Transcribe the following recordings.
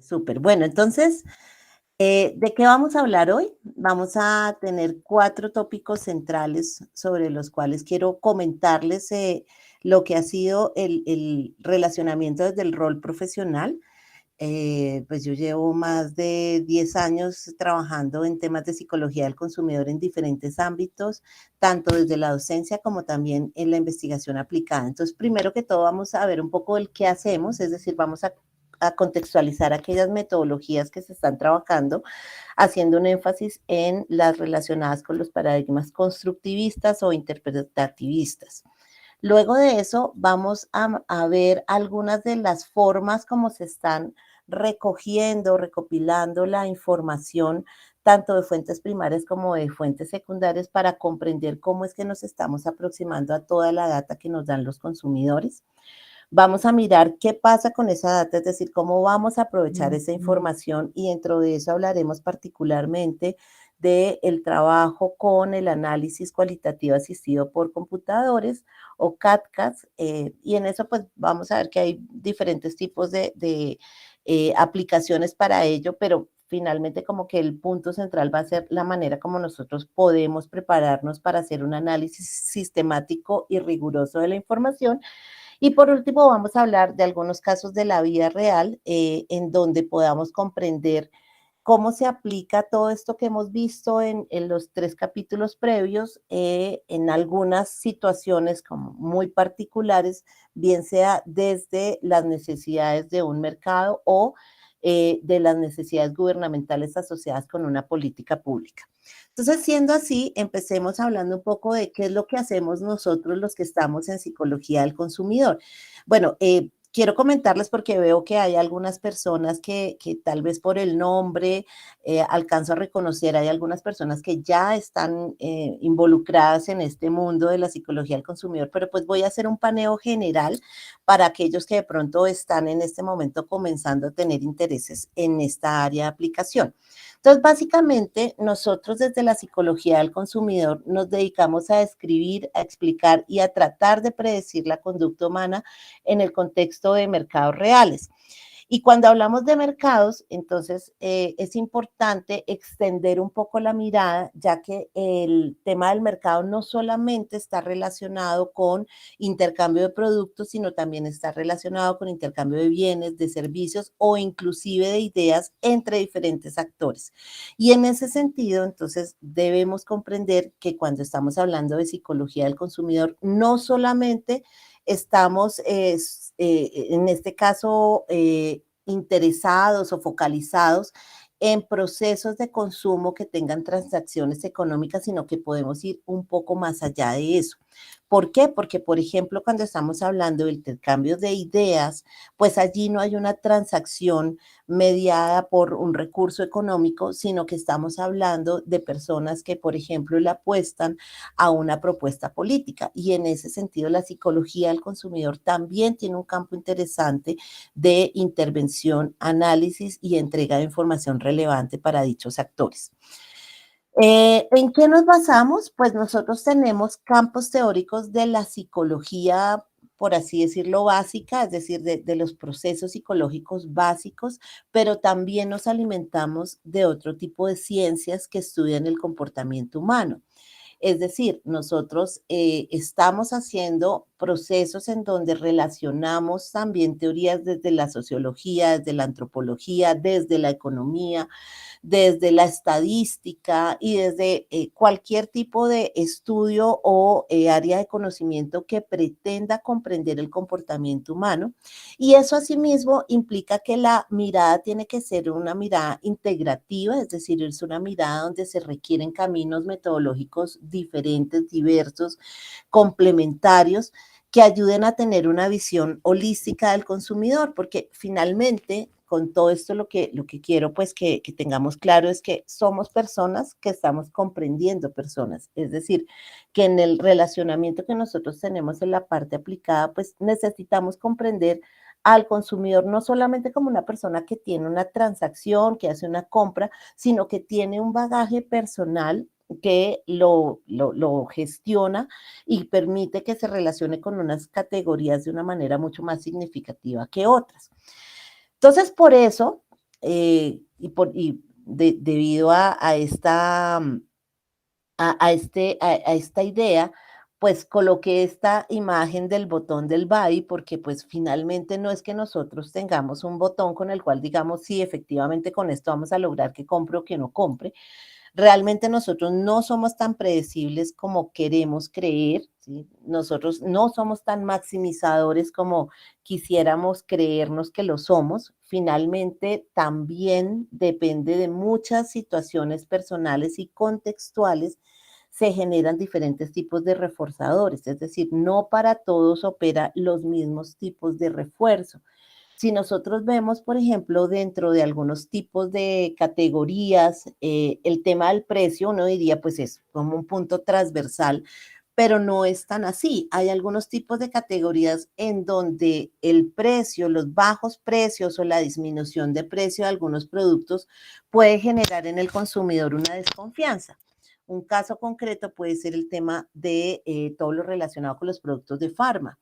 Súper. Bueno, entonces, ¿de qué vamos a hablar hoy? Vamos a tener 4 tópicos centrales sobre los cuales quiero comentarles, lo que ha sido el relacionamiento desde el rol profesional. Pues yo llevo más de 10 años trabajando en temas de psicología del consumidor en diferentes ámbitos, tanto desde la docencia como también en la investigación aplicada. Entonces, primero que todo, vamos a ver un poco el qué hacemos, es decir, vamos a contextualizar aquellas metodologías que se están trabajando, haciendo un énfasis en las relacionadas con los paradigmas constructivistas o interpretativistas. Luego de eso, vamos a ver algunas de las formas como se están recogiendo, recopilando la información, tanto de fuentes primarias como de fuentes secundarias, para comprender cómo es que nos estamos aproximando a toda la data que nos dan los consumidores. Vamos a mirar qué pasa con esa data, es decir, cómo vamos a aprovechar esa información, y dentro de eso hablaremos particularmente del trabajo con el análisis cualitativo asistido por computadores o CADCAS, y en eso pues vamos a ver que hay diferentes tipos de aplicaciones para ello, pero finalmente como que el punto central va a ser la manera como nosotros podemos prepararnos para hacer un análisis sistemático y riguroso de la información. Y por último, vamos a hablar de algunos casos de la vida real, en donde podamos comprender cómo se aplica todo esto que hemos visto en los 3 capítulos previos, en algunas situaciones como muy particulares, bien sea desde las necesidades de un mercado o de las necesidades gubernamentales asociadas con una política pública. Entonces, siendo así, empecemos hablando un poco de qué es lo que hacemos nosotros los que estamos en psicología del consumidor. Bueno, quiero comentarles porque veo que hay algunas personas que tal vez por el nombre alcanzo a reconocer, hay algunas personas que ya están involucradas en este mundo de la psicología del consumidor, pero pues voy a hacer un paneo general para aquellos que de pronto están en este momento comenzando a tener intereses en esta área de aplicación. Entonces, básicamente, nosotros desde la psicología del consumidor nos dedicamos a describir, a explicar y a tratar de predecir la conducta humana en el contexto de mercados reales. Y cuando hablamos de mercados, entonces es importante extender un poco la mirada, ya que el tema del mercado no solamente está relacionado con intercambio de productos, sino también está relacionado con intercambio de bienes, de servicios o inclusive de ideas entre diferentes actores. Y en ese sentido, entonces, debemos comprender que cuando estamos hablando de psicología del consumidor, no solamente estamos, en este caso, interesados o focalizados en procesos de consumo que tengan transacciones económicas, sino que podemos ir un poco más allá de eso. ¿Por qué? Porque, por ejemplo, cuando estamos hablando del intercambio de ideas, pues allí no hay una transacción mediada por un recurso económico, sino que estamos hablando de personas que, por ejemplo, le apuestan a una propuesta política. Y en ese sentido, la psicología del consumidor también tiene un campo interesante de intervención, análisis y entrega de información relevante para dichos actores. ¿En qué nos basamos? Pues nosotros tenemos campos teóricos de la psicología, por así decirlo, básica, es decir, de los procesos psicológicos básicos, pero también nos alimentamos de otro tipo de ciencias que estudian el comportamiento humano. Es decir, nosotros estamos haciendo procesos en donde relacionamos también teorías desde la sociología, desde la antropología, desde la economía, desde la estadística y desde cualquier tipo de estudio o área de conocimiento que pretenda comprender el comportamiento humano. Y eso asimismo implica que la mirada tiene que ser una mirada integrativa, es decir, es una mirada donde se requieren caminos metodológicos diferentes, diversos, complementarios, que ayuden a tener una visión holística del consumidor, porque finalmente con todo esto lo que quiero pues que tengamos claro es que somos personas que estamos comprendiendo personas, es decir, que en el relacionamiento que nosotros tenemos en la parte aplicada, pues necesitamos comprender al consumidor no solamente como una persona que tiene una transacción, que hace una compra, sino que tiene un bagaje personal que lo gestiona y permite que se relacione con unas categorías de una manera mucho más significativa que otras. Entonces, por eso, debido a esta, a esta idea, pues coloqué esta imagen del botón del buy, porque pues finalmente no es que nosotros tengamos un botón con el cual digamos, sí, efectivamente con esto vamos a lograr que compre o que no compre. Realmente nosotros no somos tan predecibles como queremos creer, ¿sí? Nosotros no somos tan maximizadores como quisiéramos creernos que lo somos. Finalmente, también depende de muchas situaciones personales y contextuales, se generan diferentes tipos de reforzadores, es decir, no para todos opera los mismos tipos de refuerzo. Si nosotros vemos, por ejemplo, dentro de algunos tipos de categorías, el tema del precio, uno diría, pues es como un punto transversal, pero no es tan así. Hay algunos tipos de categorías en donde el precio, los bajos precios o la disminución de precio de algunos productos puede generar en el consumidor una desconfianza. Un caso concreto puede ser el tema de todo lo relacionado con los productos de farma.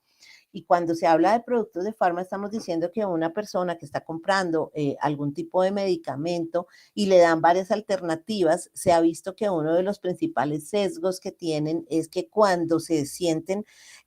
Y cuando se habla de productos de farma, estamos diciendo que una persona que está comprando algún tipo de medicamento y le dan varias alternativas, se ha visto que uno de los principales sesgos que tienen es que cuando se sienten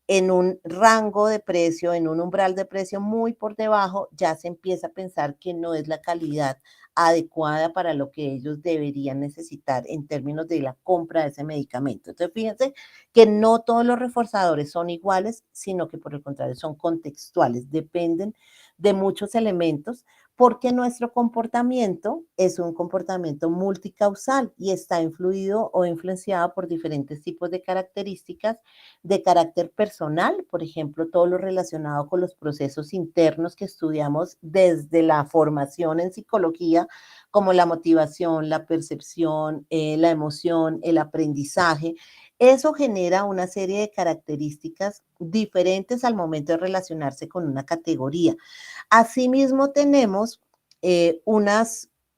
en un rango de precio, en un umbral de precio muy por debajo, ya se empieza a pensar que no es la calidad adecuada para lo que ellos deberían necesitar en términos de la compra de ese medicamento. Entonces, fíjense que no todos los reforzadores son iguales, sino que por el contrario son contextuales, dependen de muchos elementos, porque nuestro comportamiento es un comportamiento multicausal y está influido o influenciado por diferentes tipos de características de carácter personal, por ejemplo, todo lo relacionado con los procesos internos que estudiamos desde la formación en psicología, como la motivación, la percepción, la emoción, el aprendizaje. Eso genera una serie de características diferentes al momento de relacionarse con una categoría. Asimismo, tenemos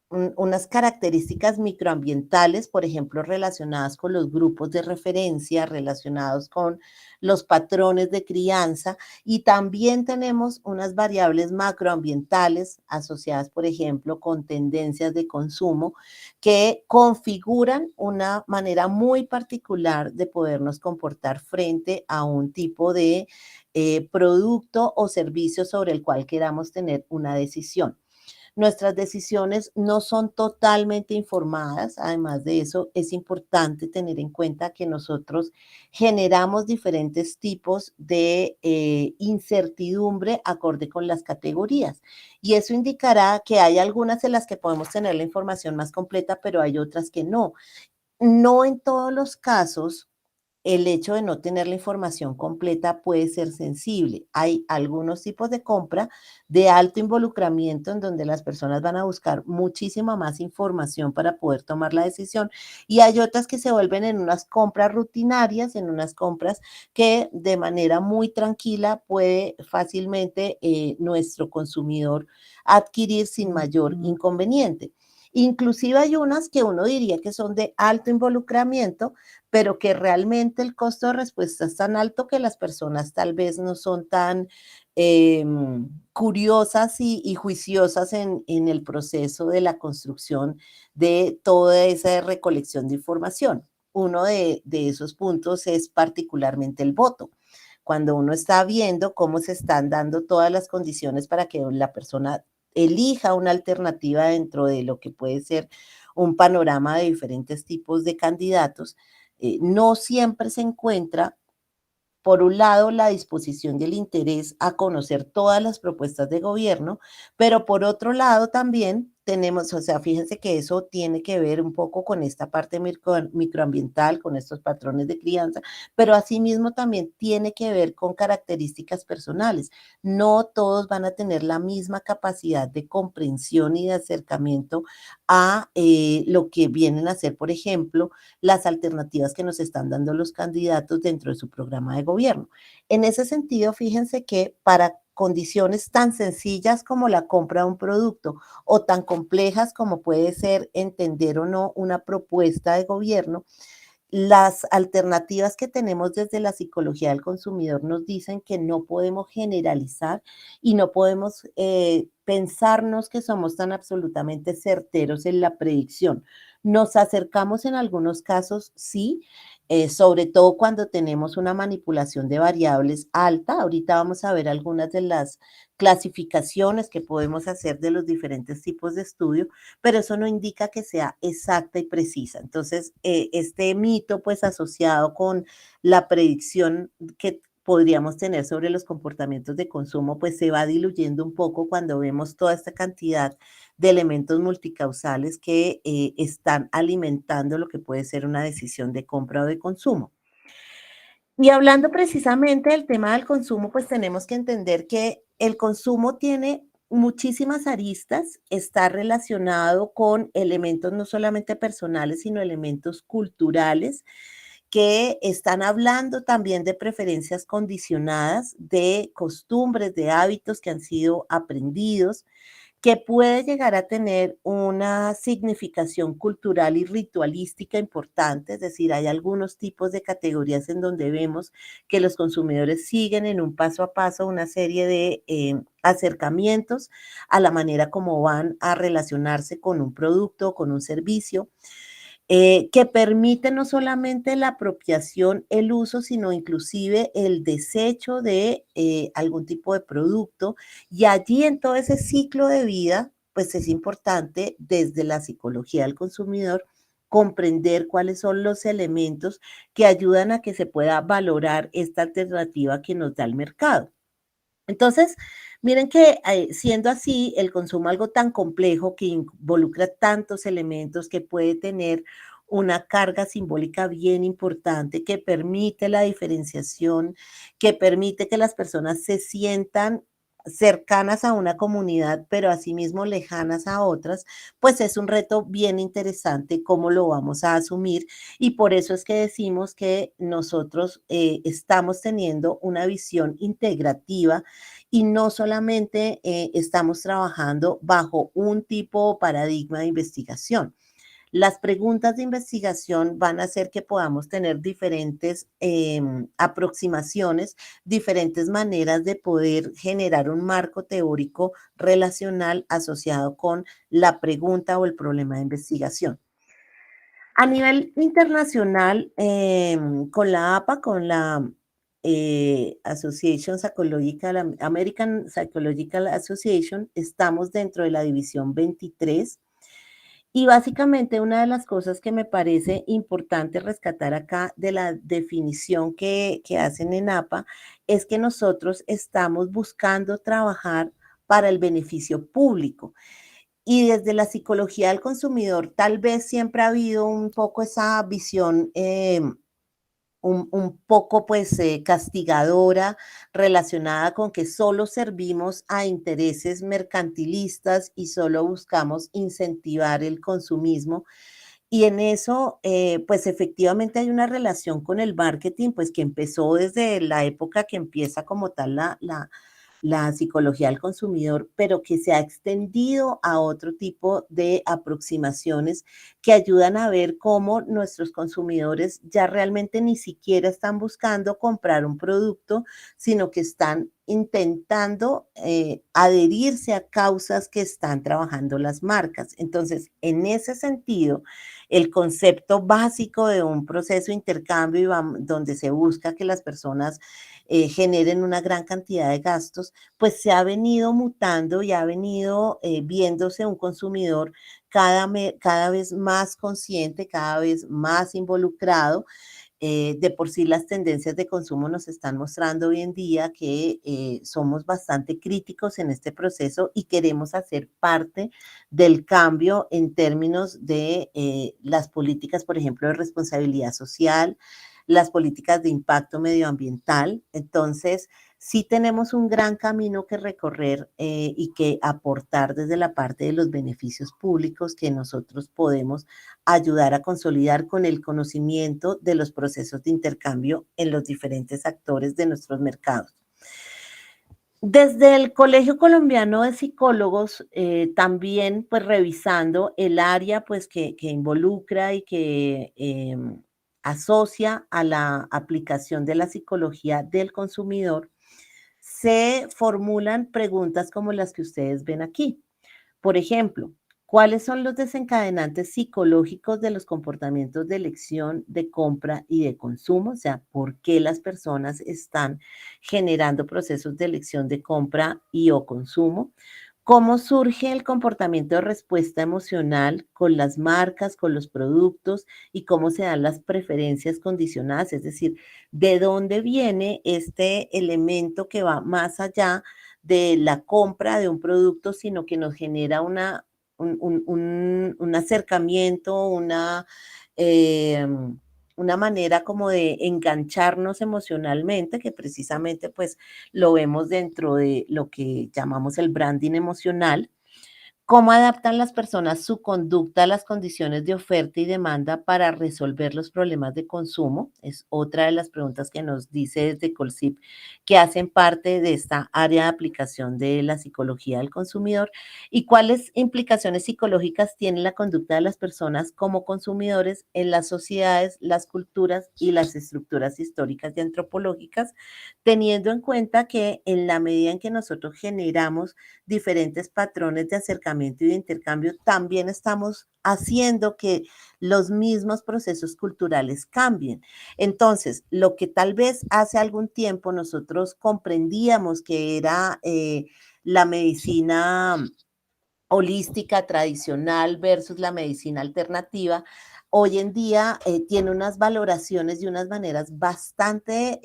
unas características microambientales, por ejemplo, relacionadas con los grupos de referencia, relacionados con los patrones de crianza, y también tenemos unas variables macroambientales asociadas, por ejemplo, con tendencias de consumo que configuran una manera muy particular de podernos comportar frente a un tipo de producto o servicio sobre el cual queramos tener una decisión. Nuestras decisiones no son totalmente informadas. Además de eso, es importante tener en cuenta que nosotros generamos diferentes tipos de incertidumbre acorde con las categorías. Y eso indicará que hay algunas en las que podemos tener la información más completa, pero hay otras que no. No en todos los casos el hecho de no tener la información completa puede ser sensible. Hay algunos tipos de compra de alto involucramiento en donde las personas van a buscar muchísima más información para poder tomar la decisión, y hay otras que se vuelven en unas compras rutinarias, en unas compras que de manera muy tranquila puede fácilmente nuestro consumidor adquirir sin mayor inconveniente. Inclusive hay unas que uno diría que son de alto involucramiento, pero que realmente el costo de respuesta es tan alto que las personas tal vez no son tan eh, curiosas y juiciosas en el proceso de la construcción de toda esa recolección de información. Uno de esos puntos es particularmente el voto. Cuando uno está viendo cómo se están dando todas las condiciones para que la persona elija una alternativa dentro de lo que puede ser un panorama de diferentes tipos de candidatos, no siempre se encuentra, por un lado, la disposición y el interés a conocer todas las propuestas de gobierno, pero por otro lado también tenemos, o sea, fíjense que eso tiene que ver un poco con esta parte microambiental, con estos patrones de crianza, pero asimismo también tiene que ver con características personales. No todos van a tener la misma capacidad de comprensión y de acercamiento a lo que vienen a ser, por ejemplo, las alternativas que nos están dando los candidatos dentro de su programa de gobierno. En ese sentido, fíjense que para condiciones tan sencillas como la compra de un producto o tan complejas como puede ser entender o no una propuesta de gobierno, las alternativas que tenemos desde la psicología del consumidor nos dicen que no podemos generalizar y no podemos pensarnos que somos tan absolutamente certeros en la predicción. Nos acercamos en algunos casos, sí, sobre todo cuando tenemos una manipulación de variables alta. Ahorita vamos a ver algunas de las clasificaciones que podemos hacer de los diferentes tipos de estudio, pero eso no indica que sea exacta y precisa. Entonces, este mito, pues asociado con la predicción que podríamos tener sobre los comportamientos de consumo, pues se va diluyendo un poco cuando vemos toda esta cantidad de elementos multicausales que están alimentando lo que puede ser una decisión de compra o de consumo. Y hablando precisamente del tema del consumo, pues tenemos que entender que el consumo tiene muchísimas aristas, está relacionado con elementos no solamente personales, sino elementos culturales que están hablando también de preferencias condicionadas, de costumbres, de hábitos que han sido aprendidos, que puede llegar a tener una significación cultural y ritualística importante, es decir, hay algunos tipos de categorías en donde vemos que los consumidores siguen en un paso a paso una serie de acercamientos a la manera como van a relacionarse con un producto o con un servicio que permite no solamente la apropiación, el uso, sino inclusive el desecho de algún tipo de producto. Y allí en todo ese ciclo de vida, pues es importante desde la psicología del consumidor comprender cuáles son los elementos que ayudan a que se pueda valorar esta alternativa que nos da el mercado. Entonces, miren que siendo así, el consumo algo tan complejo que involucra tantos elementos que puede tener una carga simbólica bien importante que permite la diferenciación, que permite que las personas se sientan cercanas a una comunidad, pero asimismo lejanas a otras, pues es un reto bien interesante cómo lo vamos a asumir y por eso es que decimos que nosotros estamos teniendo una visión integrativa y no solamente estamos trabajando bajo un tipo o paradigma de investigación. Las preguntas de investigación van a hacer que podamos tener diferentes aproximaciones, diferentes maneras de poder generar un marco teórico relacional asociado con la pregunta o el problema de investigación. A nivel internacional, con la APA, con la Association Psychological, American Psychological Association, estamos dentro de la división 23 y básicamente una de las cosas que me parece importante rescatar acá de la definición que hacen en APA es que nosotros estamos buscando trabajar para el beneficio público. Y desde la psicología del consumidor, tal vez siempre ha habido un poco esa visión un poco pues castigadora relacionada con que solo servimos a intereses mercantilistas y solo buscamos incentivar el consumismo. Y en eso, pues efectivamente hay una relación con el marketing, pues que empezó desde la época que empieza como tal la psicología del consumidor, pero que se ha extendido a otro tipo de aproximaciones que ayudan a ver cómo nuestros consumidores ya realmente ni siquiera están buscando comprar un producto, sino que están intentando adherirse a causas que están trabajando las marcas. Entonces, en ese sentido, el concepto básico de un proceso de intercambio donde se busca que las personas generen una gran cantidad de gastos, pues se ha venido mutando y ha venido viéndose un consumidor cada vez más consciente, cada vez más involucrado. De por sí las tendencias de consumo nos están mostrando hoy en día que somos bastante críticos en este proceso y queremos hacer parte del cambio en términos de las políticas, por ejemplo, de responsabilidad social, las políticas de impacto medioambiental. Entonces, sí tenemos un gran camino que recorrer y que aportar desde la parte de los beneficios públicos que nosotros podemos ayudar a consolidar con el conocimiento de los procesos de intercambio en los diferentes actores de nuestros mercados. Desde el Colegio Colombiano de Psicólogos, también pues revisando el área pues que involucra y que asocia a la aplicación de la psicología del consumidor, se formulan preguntas como las que ustedes ven aquí. Por ejemplo, ¿cuáles son los desencadenantes psicológicos de los comportamientos de elección, de compra y de consumo? O sea, ¿por qué las personas están generando procesos de elección, de compra y o consumo? ¿Cómo surge el comportamiento de respuesta emocional con las marcas, con los productos y cómo se dan las preferencias condicionadas? Es decir, ¿de dónde viene este elemento que va más allá de la compra de un producto, sino que nos genera un acercamiento, una manera como de engancharnos emocionalmente, que precisamente pues lo vemos dentro de lo que llamamos el branding emocional? ¿Cómo adaptan las personas su conducta a las condiciones de oferta y demanda para resolver los problemas de consumo? Es otra de las preguntas que nos dice desde Colsip, que hacen parte de esta área de aplicación de la psicología del consumidor. ¿Y cuáles implicaciones psicológicas tiene la conducta de las personas como consumidores en las sociedades, las culturas y las estructuras históricas y antropológicas, teniendo en cuenta que en la medida en que nosotros generamos diferentes patrones de acercamiento y de intercambio, también estamos haciendo que los mismos procesos culturales cambien? Entonces, lo que tal vez hace algún tiempo nosotros comprendíamos que era la medicina holística tradicional versus la medicina alternativa, hoy en día tiene unas valoraciones y unas maneras bastante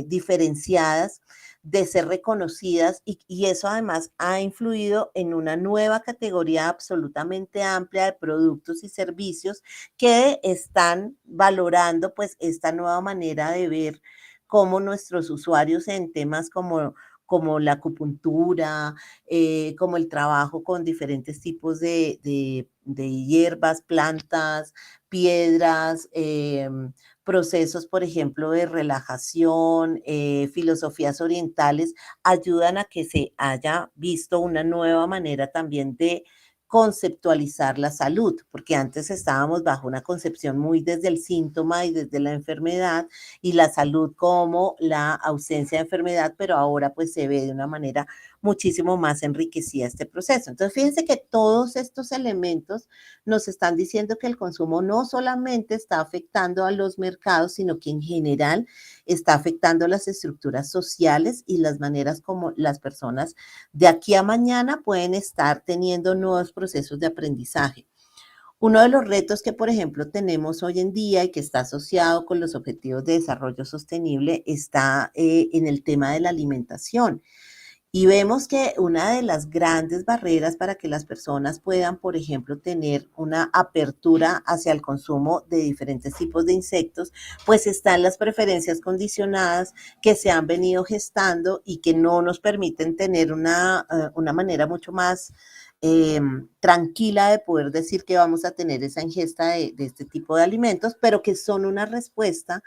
diferenciadas de ser reconocidas, y eso además ha influido en una nueva categoría absolutamente amplia de productos y servicios que están valorando pues esta nueva manera de ver cómo nuestros usuarios en temas como la acupuntura, como el trabajo con diferentes tipos de hierbas, plantas, piedras, procesos, por ejemplo, de relajación, filosofías orientales, ayudan a que se haya visto una nueva manera también de conceptualizar la salud, porque antes estábamos bajo una concepción muy desde el síntoma y desde la enfermedad, y la salud como la ausencia de enfermedad, pero ahora pues se ve de una manera muchísimo más enriquecida este proceso. Entonces, fíjense que todos estos elementos nos están diciendo que el consumo no solamente está afectando a los mercados, sino que en general está afectando las estructuras sociales y las maneras como las personas de aquí a mañana pueden estar teniendo nuevos procesos de aprendizaje. Uno de los retos que, por ejemplo, tenemos hoy en día y que está asociado con los objetivos de desarrollo sostenible está en el tema de la alimentación. Y vemos que una de las grandes barreras para que las personas puedan, por ejemplo, tener una apertura hacia el consumo de diferentes tipos de insectos, pues están las preferencias condicionadas que se han venido gestando y que no nos permiten tener una manera mucho más tranquila de poder decir que vamos a tener esa ingesta de este tipo de alimentos, pero que son una respuesta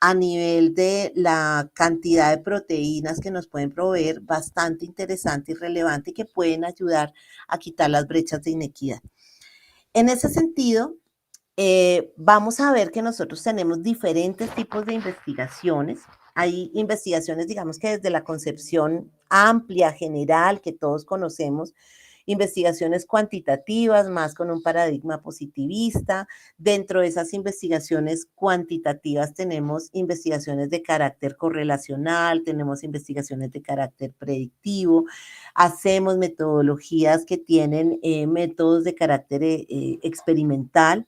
a nivel de la cantidad de proteínas que nos pueden proveer, bastante interesante y relevante, y que pueden ayudar a quitar las brechas de inequidad. En ese sentido, vamos a ver que nosotros tenemos diferentes tipos de investigaciones. Hay investigaciones, digamos que desde la concepción amplia, general, que todos conocemos, investigaciones cuantitativas, más con un paradigma positivista. Dentro de esas investigaciones cuantitativas tenemos investigaciones de carácter correlacional, tenemos investigaciones de carácter predictivo, hacemos metodologías que tienen métodos de carácter experimental.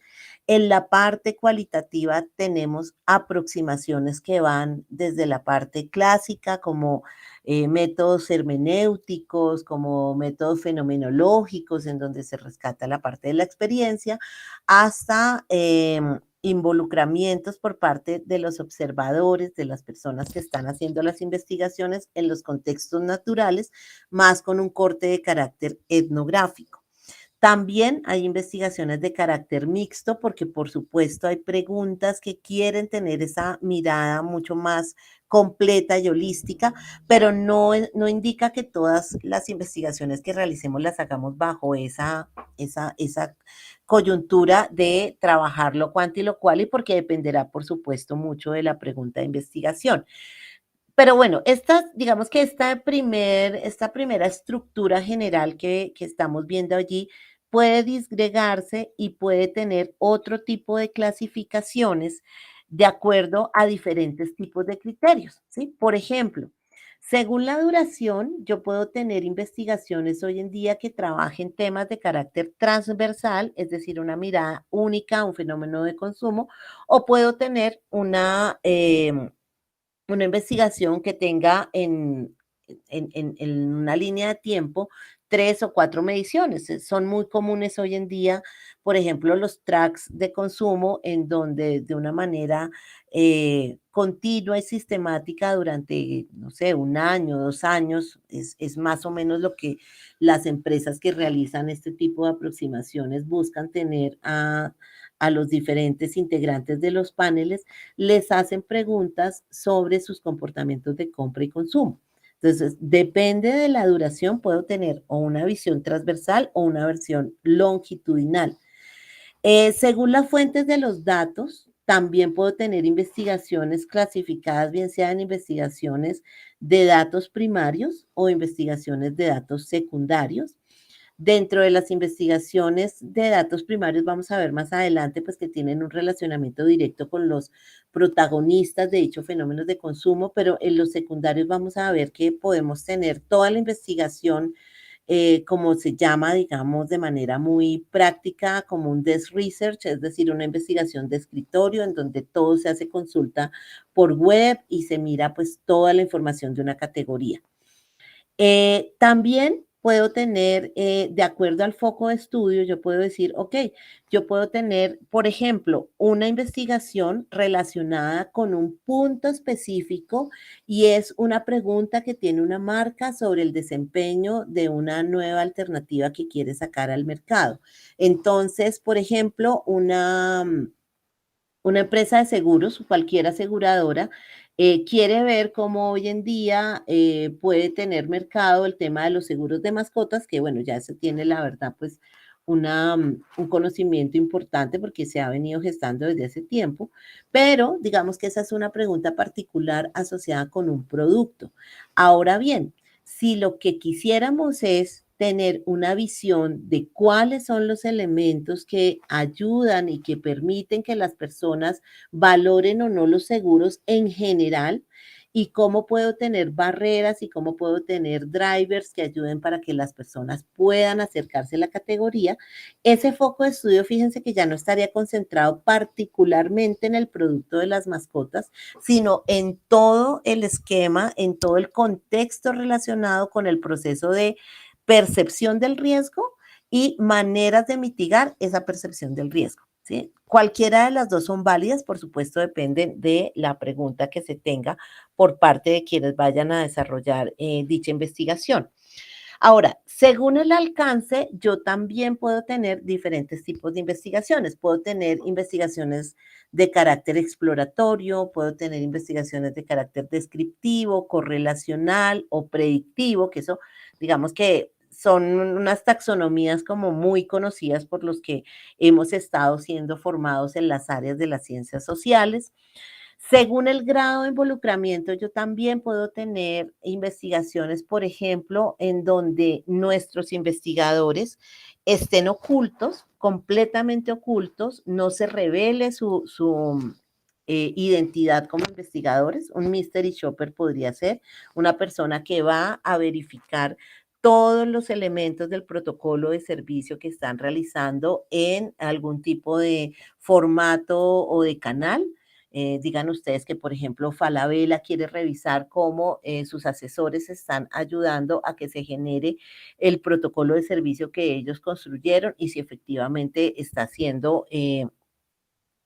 En la parte cualitativa tenemos aproximaciones que van desde la parte clásica, como métodos hermenéuticos, como métodos fenomenológicos, en donde se rescata la parte de la experiencia, hasta involucramientos por parte de los observadores, de las personas que están haciendo las investigaciones en los contextos naturales, más con un corte de carácter etnográfico. También hay investigaciones de carácter mixto, porque por supuesto hay preguntas que quieren tener esa mirada mucho más completa y holística, pero no indica que todas las investigaciones que realicemos las hagamos bajo esa coyuntura de trabajar lo cuanto y lo cual, y porque dependerá, por supuesto, mucho de la pregunta de investigación. Pero bueno, digamos que esta primera estructura general que estamos viendo allí puede disgregarse y puede tener otro tipo de clasificaciones de acuerdo a diferentes tipos de criterios, ¿sí? Por ejemplo, según la duración, yo puedo tener investigaciones hoy en día que trabajen temas de carácter transversal, es decir, una mirada única a un fenómeno de consumo, o puedo tener una investigación que tenga en una línea de tiempo 3 o 4 mediciones. Son muy comunes hoy en día, por ejemplo, los tracks de consumo en donde de una manera continua y sistemática durante, no sé, 1 año, 2 años, es más o menos lo que las empresas que realizan este tipo de aproximaciones buscan tener a los diferentes integrantes de los paneles, les hacen preguntas sobre sus comportamientos de compra y consumo. Entonces, depende de la duración, puedo tener o una visión transversal o una versión longitudinal. Según las fuentes de los datos, también puedo tener investigaciones clasificadas, bien sean investigaciones de datos primarios o investigaciones de datos secundarios. Dentro de las investigaciones de datos primarios, vamos a ver más adelante, pues que tienen un relacionamiento directo con los protagonistas de dichos fenómenos de consumo, pero en los secundarios vamos a ver que podemos tener toda la investigación, como se llama, digamos, de manera muy práctica, como un desk research, es decir, una investigación de escritorio en donde todo se hace consulta por web y se mira pues toda la información de una categoría. También puedo tener, de acuerdo al foco de estudio, yo puedo decir, ok, yo puedo tener, por ejemplo, una investigación relacionada con un punto específico y es una pregunta que tiene una marca sobre el desempeño de una nueva alternativa que quiere sacar al mercado. Entonces, por ejemplo, una empresa de seguros, cualquier aseguradora, quiere ver cómo hoy en día puede tener mercado el tema de los seguros de mascotas, que bueno, ya se tiene la verdad, pues un conocimiento importante porque se ha venido gestando desde hace tiempo, pero digamos que esa es una pregunta particular asociada con un producto. Ahora bien, si lo que quisiéramos es tener una visión de cuáles son los elementos que ayudan y que permiten que las personas valoren o no los seguros en general y cómo puedo tener barreras y cómo puedo tener drivers que ayuden para que las personas puedan acercarse a la categoría. Ese foco de estudio, fíjense que ya no estaría concentrado particularmente en el producto de las mascotas, sino en todo el esquema, en todo el contexto relacionado con el proceso de percepción del riesgo y maneras de mitigar esa percepción del riesgo, ¿sí? Cualquiera de las dos son válidas, por supuesto, dependen de la pregunta que se tenga por parte de quienes vayan a desarrollar dicha investigación. Ahora, según el alcance, yo también puedo tener diferentes tipos de investigaciones. Puedo tener investigaciones de carácter exploratorio, puedo tener investigaciones de carácter descriptivo, correlacional o predictivo, que eso, digamos que son unas taxonomías como muy conocidas por los que hemos estado siendo formados en las áreas de las ciencias sociales. Según el grado de involucramiento, yo también puedo tener investigaciones, por ejemplo, en donde nuestros investigadores estén ocultos, completamente ocultos, no se revele su identidad como investigadores. Un mystery shopper podría ser una persona que va a verificar todos los elementos del protocolo de servicio que están realizando en algún tipo de formato o de canal. Digan ustedes que, por ejemplo, Falabella quiere revisar cómo sus asesores están ayudando a que se genere el protocolo de servicio que ellos construyeron y si efectivamente está siendo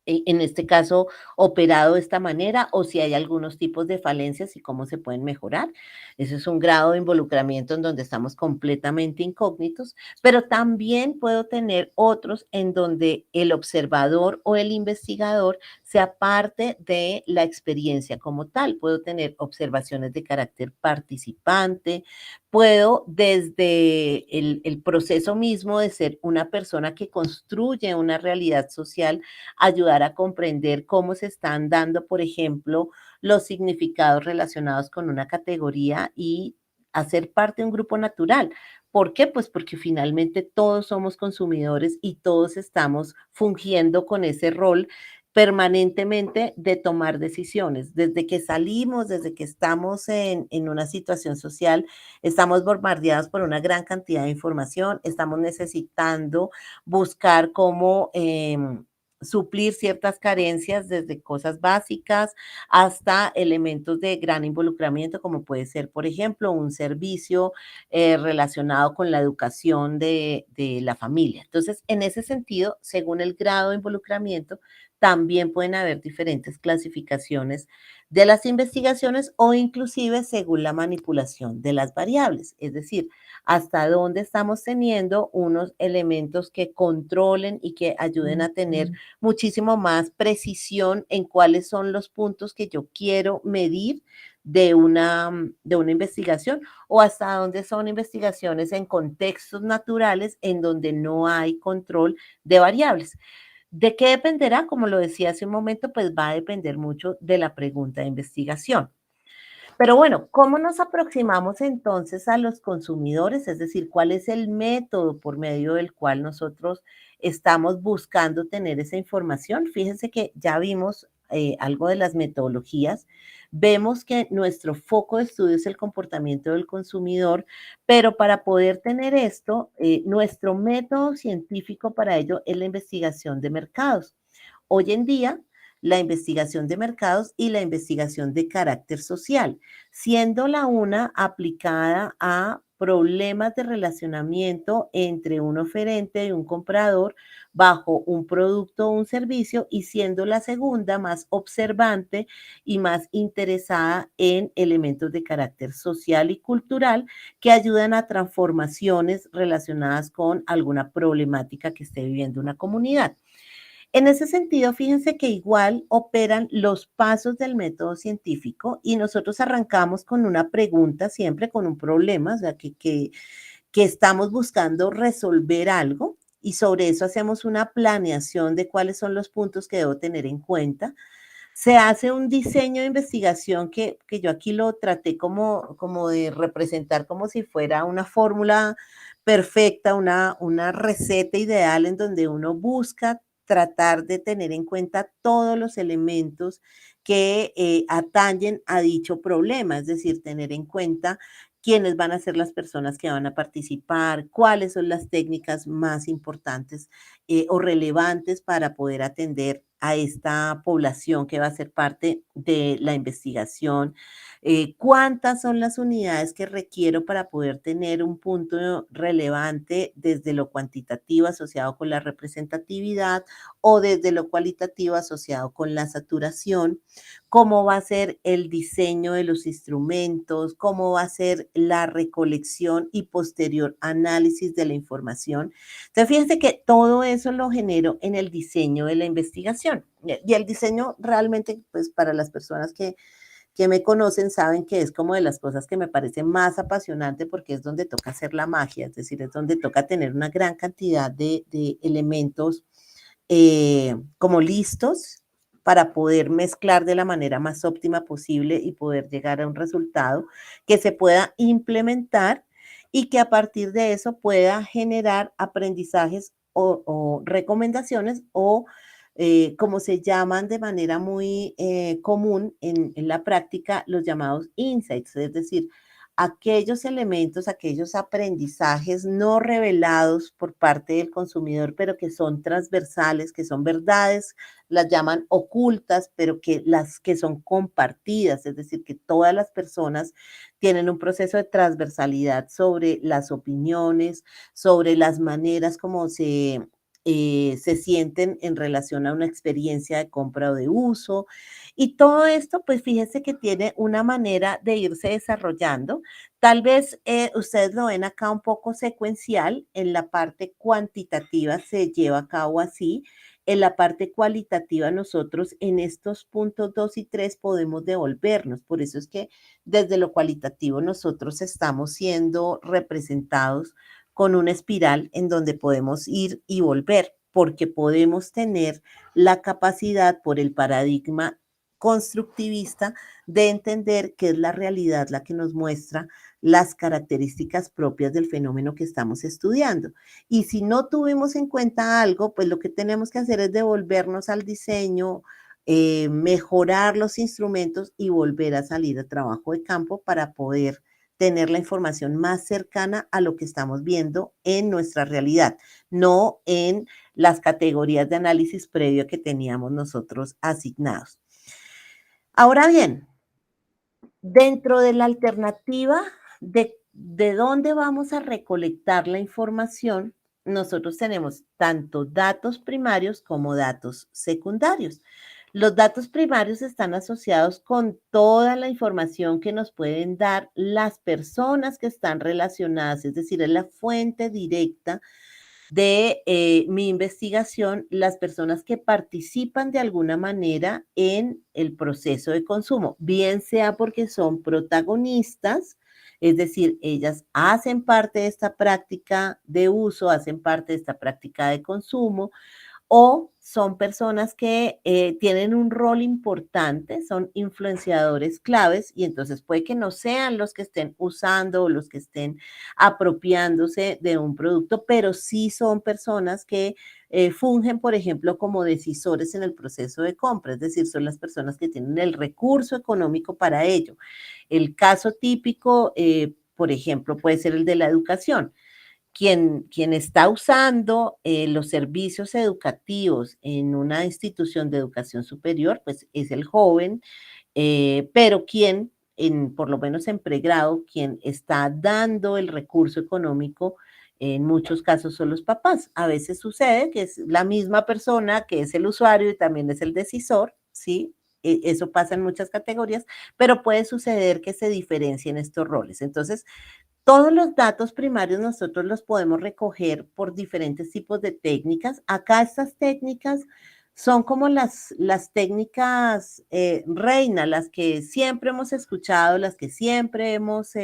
en este caso, operado de esta manera o si hay algunos tipos de falencias y cómo se pueden mejorar. Ese es un grado de involucramiento en donde estamos completamente incógnitos, pero también puedo tener otros en donde el observador o el investigador sea parte de la experiencia como tal. Puedo tener observaciones de carácter participante, puedo desde el proceso mismo de ser una persona que construye una realidad social, ayudar a comprender cómo se están dando, por ejemplo, los significados relacionados con una categoría y hacer parte de un grupo natural. ¿Por qué? Pues porque finalmente todos somos consumidores y todos estamos fungiendo con ese rol permanentemente de tomar decisiones. Desde que salimos, desde que estamos en una situación social, estamos bombardeados por una gran cantidad de información, estamos necesitando buscar cómo suplir ciertas carencias desde cosas básicas hasta elementos de gran involucramiento, como puede ser, por ejemplo, un servicio relacionado con la educación de la familia. Entonces, en ese sentido, según el grado de involucramiento, también pueden haber diferentes clasificaciones de las investigaciones o inclusive según la manipulación de las variables, es decir, hasta dónde estamos teniendo unos elementos que controlen y que ayuden a tener muchísimo más precisión en cuáles son los puntos que yo quiero medir de una investigación o hasta dónde son investigaciones en contextos naturales en donde no hay control de variables. ¿De qué dependerá? Como lo decía hace un momento, pues va a depender mucho de la pregunta de investigación. Pero bueno, ¿cómo nos aproximamos entonces a los consumidores? Es decir, ¿cuál es el método por medio del cual nosotros estamos buscando tener esa información? Fíjense que ya vimos algo de las metodologías. Vemos que nuestro foco de estudio es el comportamiento del consumidor, pero para poder tener esto, nuestro método científico para ello es la investigación de mercados. Hoy en día, la investigación de mercados y la investigación de carácter social, siendo la una aplicada a problemas de relacionamiento entre un oferente y un comprador bajo un producto o un servicio y siendo la segunda más observante y más interesada en elementos de carácter social y cultural que ayudan a transformaciones relacionadas con alguna problemática que esté viviendo una comunidad. En ese sentido, fíjense que igual operan los pasos del método científico y nosotros arrancamos con una pregunta, siempre con un problema, o sea, que estamos buscando resolver algo y sobre eso hacemos una planeación de cuáles son los puntos que debo tener en cuenta. Se hace un diseño de investigación que yo aquí lo traté como de representar como si fuera una fórmula perfecta, una receta ideal en donde uno busca tratar de tener en cuenta todos los elementos que atañen a dicho problema, es decir, tener en cuenta quiénes van a ser las personas que van a participar, cuáles son las técnicas más importantes o relevantes para poder atender a esta población que va a ser parte de la investigación, cuántas son las unidades que requiero para poder tener un punto relevante desde lo cuantitativo asociado con la representatividad o desde lo cualitativo asociado con la saturación, cómo va a ser el diseño de los instrumentos, cómo va a ser la recolección y posterior análisis de la información. Entonces, fíjense que todo eso lo genero en el diseño de la investigación. Y el diseño realmente, pues para las personas que me conocen saben que es como de las cosas que me parece más apasionante porque es donde toca hacer la magia, es decir, es donde toca tener una gran cantidad de elementos como listos para poder mezclar de la manera más óptima posible y poder llegar a un resultado que se pueda implementar y que a partir de eso pueda generar aprendizajes o recomendaciones o como se llaman de manera muy común en la práctica, los llamados insights, es decir, aquellos elementos, aquellos aprendizajes no revelados por parte del consumidor, pero que son transversales, que son verdades, las llaman ocultas, pero que las que son compartidas, es decir, que todas las personas tienen un proceso de transversalidad sobre las opiniones, sobre las maneras como se sienten en relación a una experiencia de compra o de uso. Y todo esto, pues fíjese que tiene una manera de irse desarrollando. Tal vez ustedes lo ven acá un poco secuencial, en la parte cuantitativa se lleva a cabo así, en la parte cualitativa nosotros en estos puntos 2 y 3 podemos devolvernos. Por eso es que desde lo cualitativo nosotros estamos siendo representados con una espiral en donde podemos ir y volver, porque podemos tener la capacidad por el paradigma constructivista de entender que es la realidad la que nos muestra las características propias del fenómeno que estamos estudiando. Y si no tuvimos en cuenta algo, pues lo que tenemos que hacer es devolvernos al diseño, mejorar los instrumentos y volver a salir a trabajo de campo para poder tener la información más cercana a lo que estamos viendo en nuestra realidad, no en las categorías de análisis previo que teníamos nosotros asignados. Ahora bien, dentro de la alternativa de dónde vamos a recolectar la información, nosotros tenemos tanto datos primarios como datos secundarios. Los datos primarios están asociados con toda la información que nos pueden dar las personas que están relacionadas, es decir, es la fuente directa de mi investigación, las personas que participan de alguna manera en el proceso de consumo, bien sea porque son protagonistas, es decir, ellas hacen parte de esta práctica de uso, hacen parte de esta práctica de consumo, o son personas que tienen un rol importante, son influenciadores claves y entonces puede que no sean los que estén usando o los que estén apropiándose de un producto, pero sí son personas que fungen, por ejemplo, como decisores en el proceso de compra, es decir, son las personas que tienen el recurso económico para ello. El caso típico, por ejemplo, puede ser el de la educación. Quien está usando los servicios educativos en una institución de educación superior, pues es el joven, pero quien, por lo menos en pregrado, quien está dando el recurso económico, en muchos casos son los papás. A veces sucede que es la misma persona que es el usuario y también es el decisor, ¿sí? Eso pasa en muchas categorías, pero puede suceder que se diferencien estos roles. Entonces, todos los datos primarios nosotros los podemos recoger por diferentes tipos de técnicas. Acá estas técnicas son como las técnicas reina, las que siempre hemos escuchado, las que siempre hemos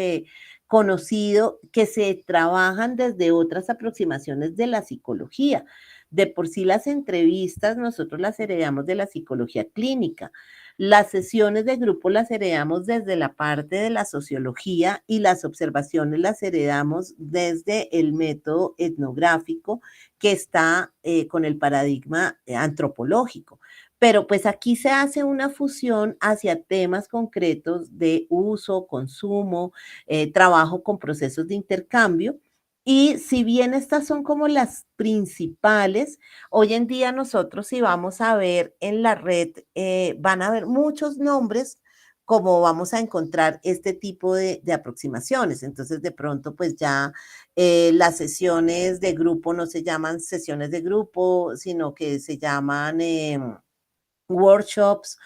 conocido, que se trabajan desde otras aproximaciones de la psicología. De por sí las entrevistas nosotros las heredamos de la psicología clínica. Las sesiones de grupo las heredamos desde la parte de la sociología y las observaciones las heredamos desde el método etnográfico que está con el paradigma antropológico. Pero pues aquí se hace una fusión hacia temas concretos de uso, consumo, trabajo con procesos de intercambio. Y si bien estas son como las principales, hoy en día nosotros si vamos a ver en la red, van a haber muchos nombres como vamos a encontrar este tipo de aproximaciones. Entonces, de pronto, pues ya las sesiones de grupo no se llaman sesiones de grupo, sino que se llaman workshops,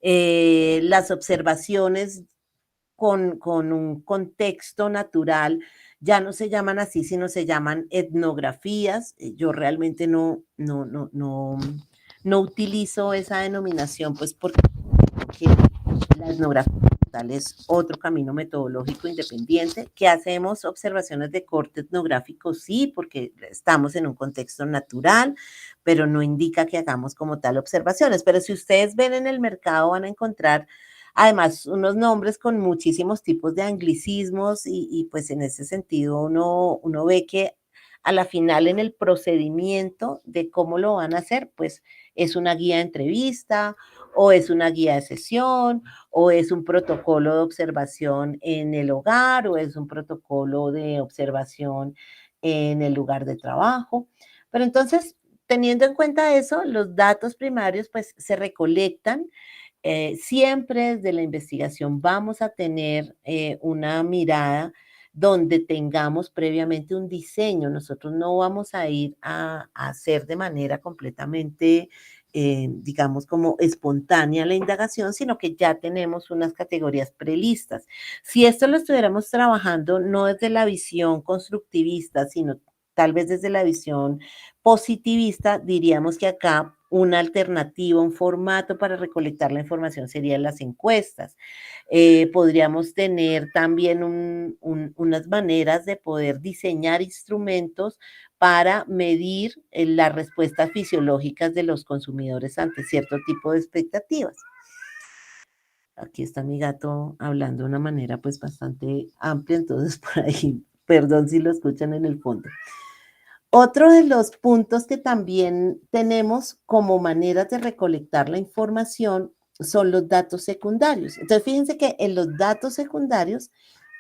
las observaciones con un contexto natural, ya no se llaman así, sino se llaman etnografías. Yo realmente no utilizo esa denominación, pues porque la etnografía tal es otro camino metodológico independiente, que hacemos observaciones de corte etnográfico, sí, porque estamos en un contexto natural, pero no indica que hagamos como tal observaciones. Pero si ustedes ven en el mercado van a encontrar además unos nombres con muchísimos tipos de anglicismos y pues en ese sentido uno ve que a la final en el procedimiento de cómo lo van a hacer, pues es una guía de entrevista o es una guía de sesión o es un protocolo de observación en el hogar o es un protocolo de observación en el lugar de trabajo. Pero entonces, teniendo en cuenta eso, los datos primarios pues se recolectan siempre desde la investigación vamos a tener una mirada donde tengamos previamente un diseño. Nosotros no vamos a ir a hacer de manera completamente, digamos, como espontánea la indagación, sino que ya tenemos unas categorías prelistas. Si esto lo estuviéramos trabajando no desde la visión constructivista, sino tal vez desde la visión positivista, diríamos que acá una alternativa, un formato para recolectar la información serían las encuestas. Podríamos tener también unas maneras de poder diseñar instrumentos para medir las respuestas fisiológicas de los consumidores ante cierto tipo de expectativas. Aquí está mi gato hablando de una manera pues bastante amplia, entonces por ahí, perdón si lo escuchan en el fondo. Otro de los puntos que también tenemos como maneras de recolectar la información son los datos secundarios. Entonces, fíjense que en los datos secundarios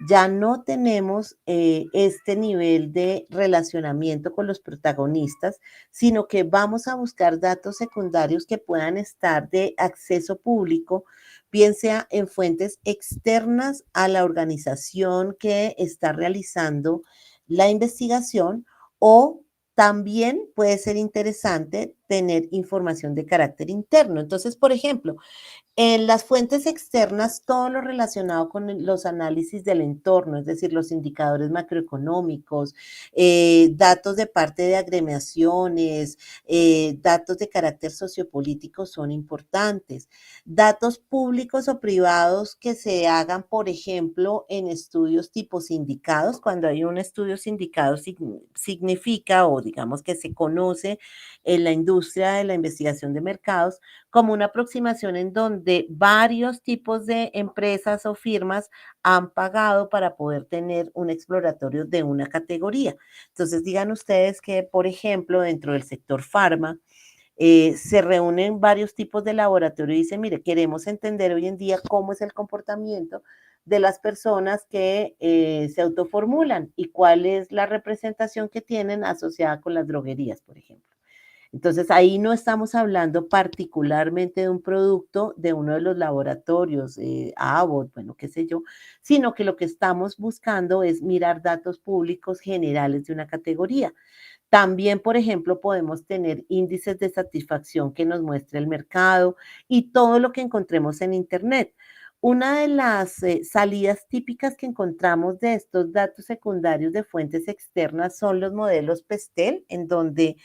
ya no tenemos este nivel de relacionamiento con los protagonistas, sino que vamos a buscar datos secundarios que puedan estar de acceso público, bien sea en fuentes externas a la organización que está realizando la investigación, o también puede ser interesante tener información de carácter interno. Entonces, por ejemplo, en las fuentes externas, todo lo relacionado con los análisis del entorno, es decir, los indicadores macroeconómicos, datos de parte de agremiaciones, datos de carácter sociopolítico son importantes. Datos públicos o privados que se hagan, por ejemplo, en estudios tipo sindicados. Cuando hay un estudio sindicado significa, o digamos que se conoce en la industria de la investigación de mercados, como una aproximación en donde varios tipos de empresas o firmas han pagado para poder tener un exploratorio de una categoría. Entonces, digan ustedes que, por ejemplo, dentro del sector farma, se reúnen varios tipos de laboratorio y dicen, mire, queremos entender hoy en día cómo es el comportamiento de las personas que se autoformulan y cuál es la representación que tienen asociada con las droguerías, por ejemplo. Entonces, ahí no estamos hablando particularmente de un producto de uno de los laboratorios, Abbott, bueno, qué sé yo, sino que lo que estamos buscando es mirar datos públicos generales de una categoría. También, por ejemplo, podemos tener índices de satisfacción que nos muestre el mercado y todo lo que encontremos en Internet. Una de las salidas típicas que encontramos de estos datos secundarios de fuentes externas son los modelos PESTEL, en donde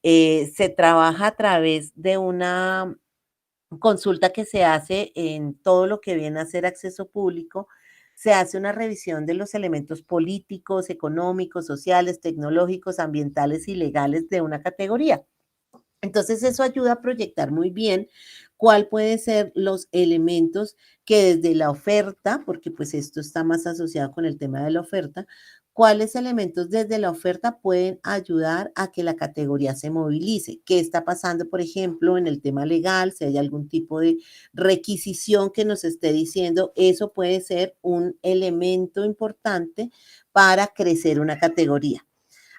se trabaja a través de una consulta que se hace en todo lo que viene a ser acceso público. Se hace una revisión de los elementos políticos, económicos, sociales, tecnológicos, ambientales y legales de una categoría. Entonces, eso ayuda a proyectar muy bien cuál pueden ser los elementos que desde la oferta, porque pues esto está más asociado con el tema de la oferta, cuáles elementos desde la oferta pueden ayudar a que la categoría se movilice. ¿Qué está pasando, por ejemplo, en el tema legal? Si hay algún tipo de requisición que nos esté diciendo, eso puede ser un elemento importante para crecer una categoría.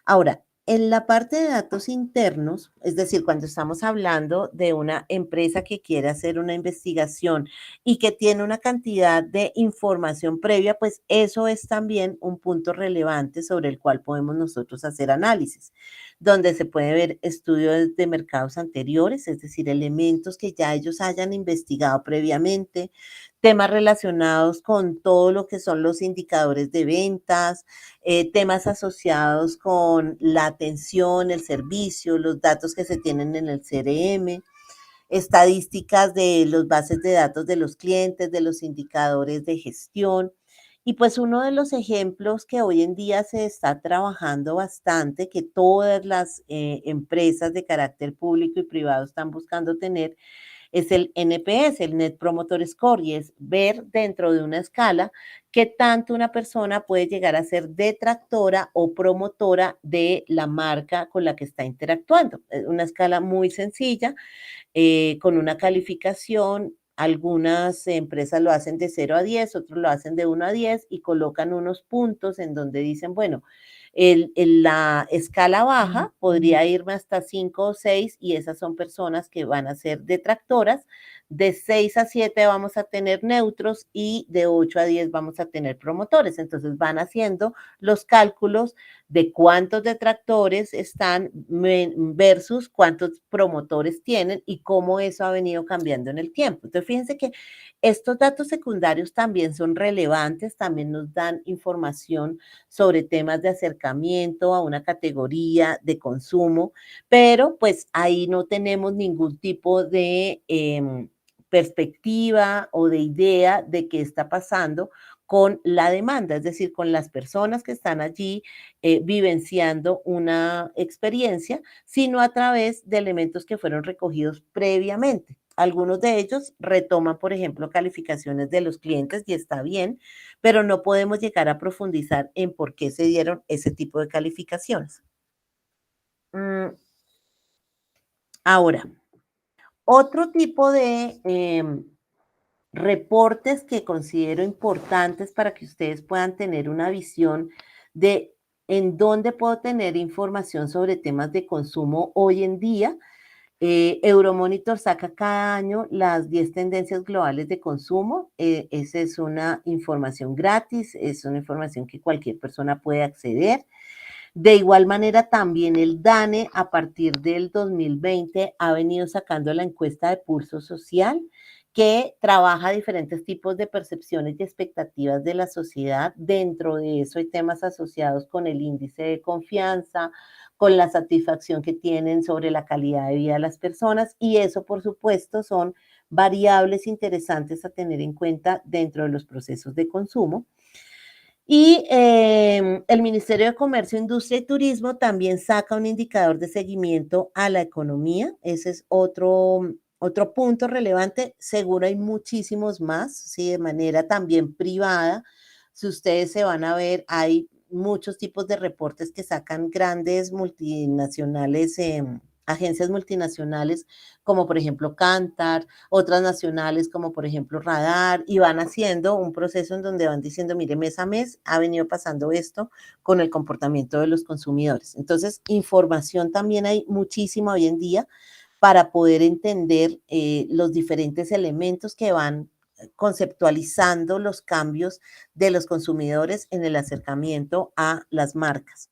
Ahora, en la parte de datos internos, es decir, cuando estamos hablando de una empresa que quiere hacer una investigación y que tiene una cantidad de información previa, pues eso es también un punto relevante sobre el cual podemos nosotros hacer análisis, donde se puede ver estudios de mercados anteriores, es decir, elementos que ya ellos hayan investigado previamente, temas relacionados con todo lo que son los indicadores de ventas, temas asociados con la atención, el servicio, los datos que se tienen en el CRM, estadísticas de los bases de datos de los clientes, de los indicadores de gestión. Y pues uno de los ejemplos que hoy en día se está trabajando bastante, que todas las empresas de carácter público y privado están buscando tener, es el NPS, el Net Promoter Score, y es ver dentro de una escala qué tanto una persona puede llegar a ser detractora o promotora de la marca con la que está interactuando. Es una escala muy sencilla, con una calificación. Algunas empresas lo hacen de 0 a 10, otros lo hacen de 1 a 10 y colocan unos puntos en donde dicen, bueno, La escala baja podría irme hasta 5 o 6 y esas son personas que van a ser detractoras. De 6 a 7 vamos a tener neutros y de 8 a 10 vamos a tener promotores. Entonces van haciendo los cálculos de cuántos detractores están versus cuántos promotores tienen y cómo eso ha venido cambiando en el tiempo. Entonces, fíjense que estos datos secundarios también son relevantes, también nos dan información sobre temas de acercamiento a una categoría de consumo, pero pues ahí no tenemos ningún tipo de perspectiva o de idea de qué está pasando con la demanda, es decir, con las personas que están allí vivenciando una experiencia, sino a través de elementos que fueron recogidos previamente. Algunos de ellos retoman, por ejemplo, calificaciones de los clientes y está bien, pero no podemos llegar a profundizar en por qué se dieron ese tipo de calificaciones. Ahora, otro tipo de reportes que considero importantes para que ustedes puedan tener una visión de en dónde puedo tener información sobre temas de consumo hoy en día. Euromonitor saca cada año las 10 tendencias globales de consumo. Esa es una información gratis, es una información que cualquier persona puede acceder. De igual manera, también el DANE a partir del 2020 ha venido sacando la encuesta de pulso social que trabaja diferentes tipos de percepciones y expectativas de la sociedad. Dentro de eso hay temas asociados con el índice de confianza, con la satisfacción que tienen sobre la calidad de vida de las personas y eso, por supuesto, son variables interesantes a tener en cuenta dentro de los procesos de consumo. Y el Ministerio de Comercio, Industria y Turismo también saca un indicador de seguimiento a la economía. Ese es otro punto relevante. Seguro hay muchísimos más, ¿sí? De manera también privada. Si ustedes se van a ver, hay muchos tipos de reportes que sacan grandes multinacionales, agencias multinacionales, como por ejemplo Kantar, otras nacionales como por ejemplo Radar, y van haciendo un proceso en donde van diciendo, mire, mes a mes ha venido pasando esto con el comportamiento de los consumidores. Entonces, información también hay muchísima hoy en día para poder entender los diferentes elementos que van conceptualizando los cambios de los consumidores en el acercamiento a las marcas.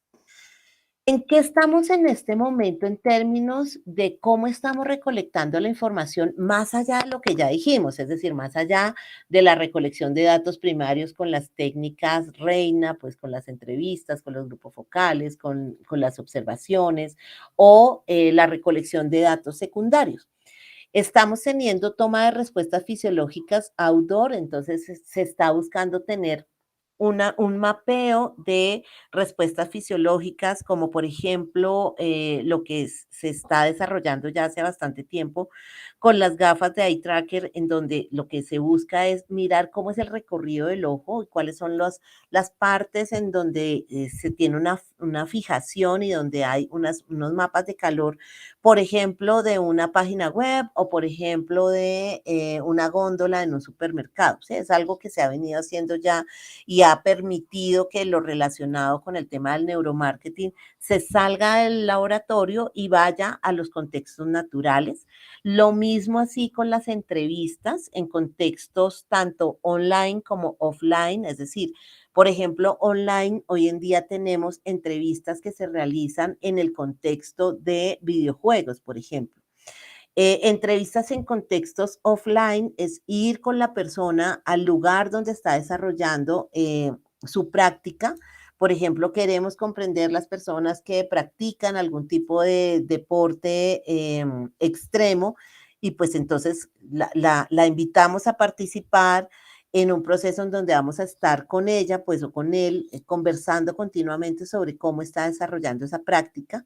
¿En qué estamos en este momento en términos de cómo estamos recolectando la información más allá de lo que ya dijimos? Es decir, más allá de la recolección de datos primarios con las técnicas reina, pues con las entrevistas, con los grupos focales, con las observaciones o la recolección de datos secundarios. Estamos teniendo toma de respuestas fisiológicas outdoor, entonces se está buscando tener un mapeo de respuestas fisiológicas, como por ejemplo lo que se está desarrollando ya hace bastante tiempo con las gafas de eye tracker, en donde lo que se busca es mirar cómo es el recorrido del ojo y cuáles son las partes en donde se tiene una fijación y donde hay unos mapas de calor, por ejemplo, de una página web o por ejemplo de una góndola en un supermercado. ¿Sí? Es algo que se ha venido haciendo ya y ha permitido que lo relacionado con el tema del neuromarketing se salga del laboratorio y vaya a los contextos naturales. Lo mismo así con las entrevistas en contextos tanto online como offline, es decir, por ejemplo, online hoy en día tenemos entrevistas que se realizan en el contexto de videojuegos, por ejemplo. Entrevistas en contextos offline es ir con la persona al lugar donde está desarrollando su práctica. Por ejemplo, queremos comprender las personas que practican algún tipo de deporte extremo y pues entonces la invitamos a participar en un proceso en donde vamos a estar con ella, pues o con él, conversando continuamente sobre cómo está desarrollando esa práctica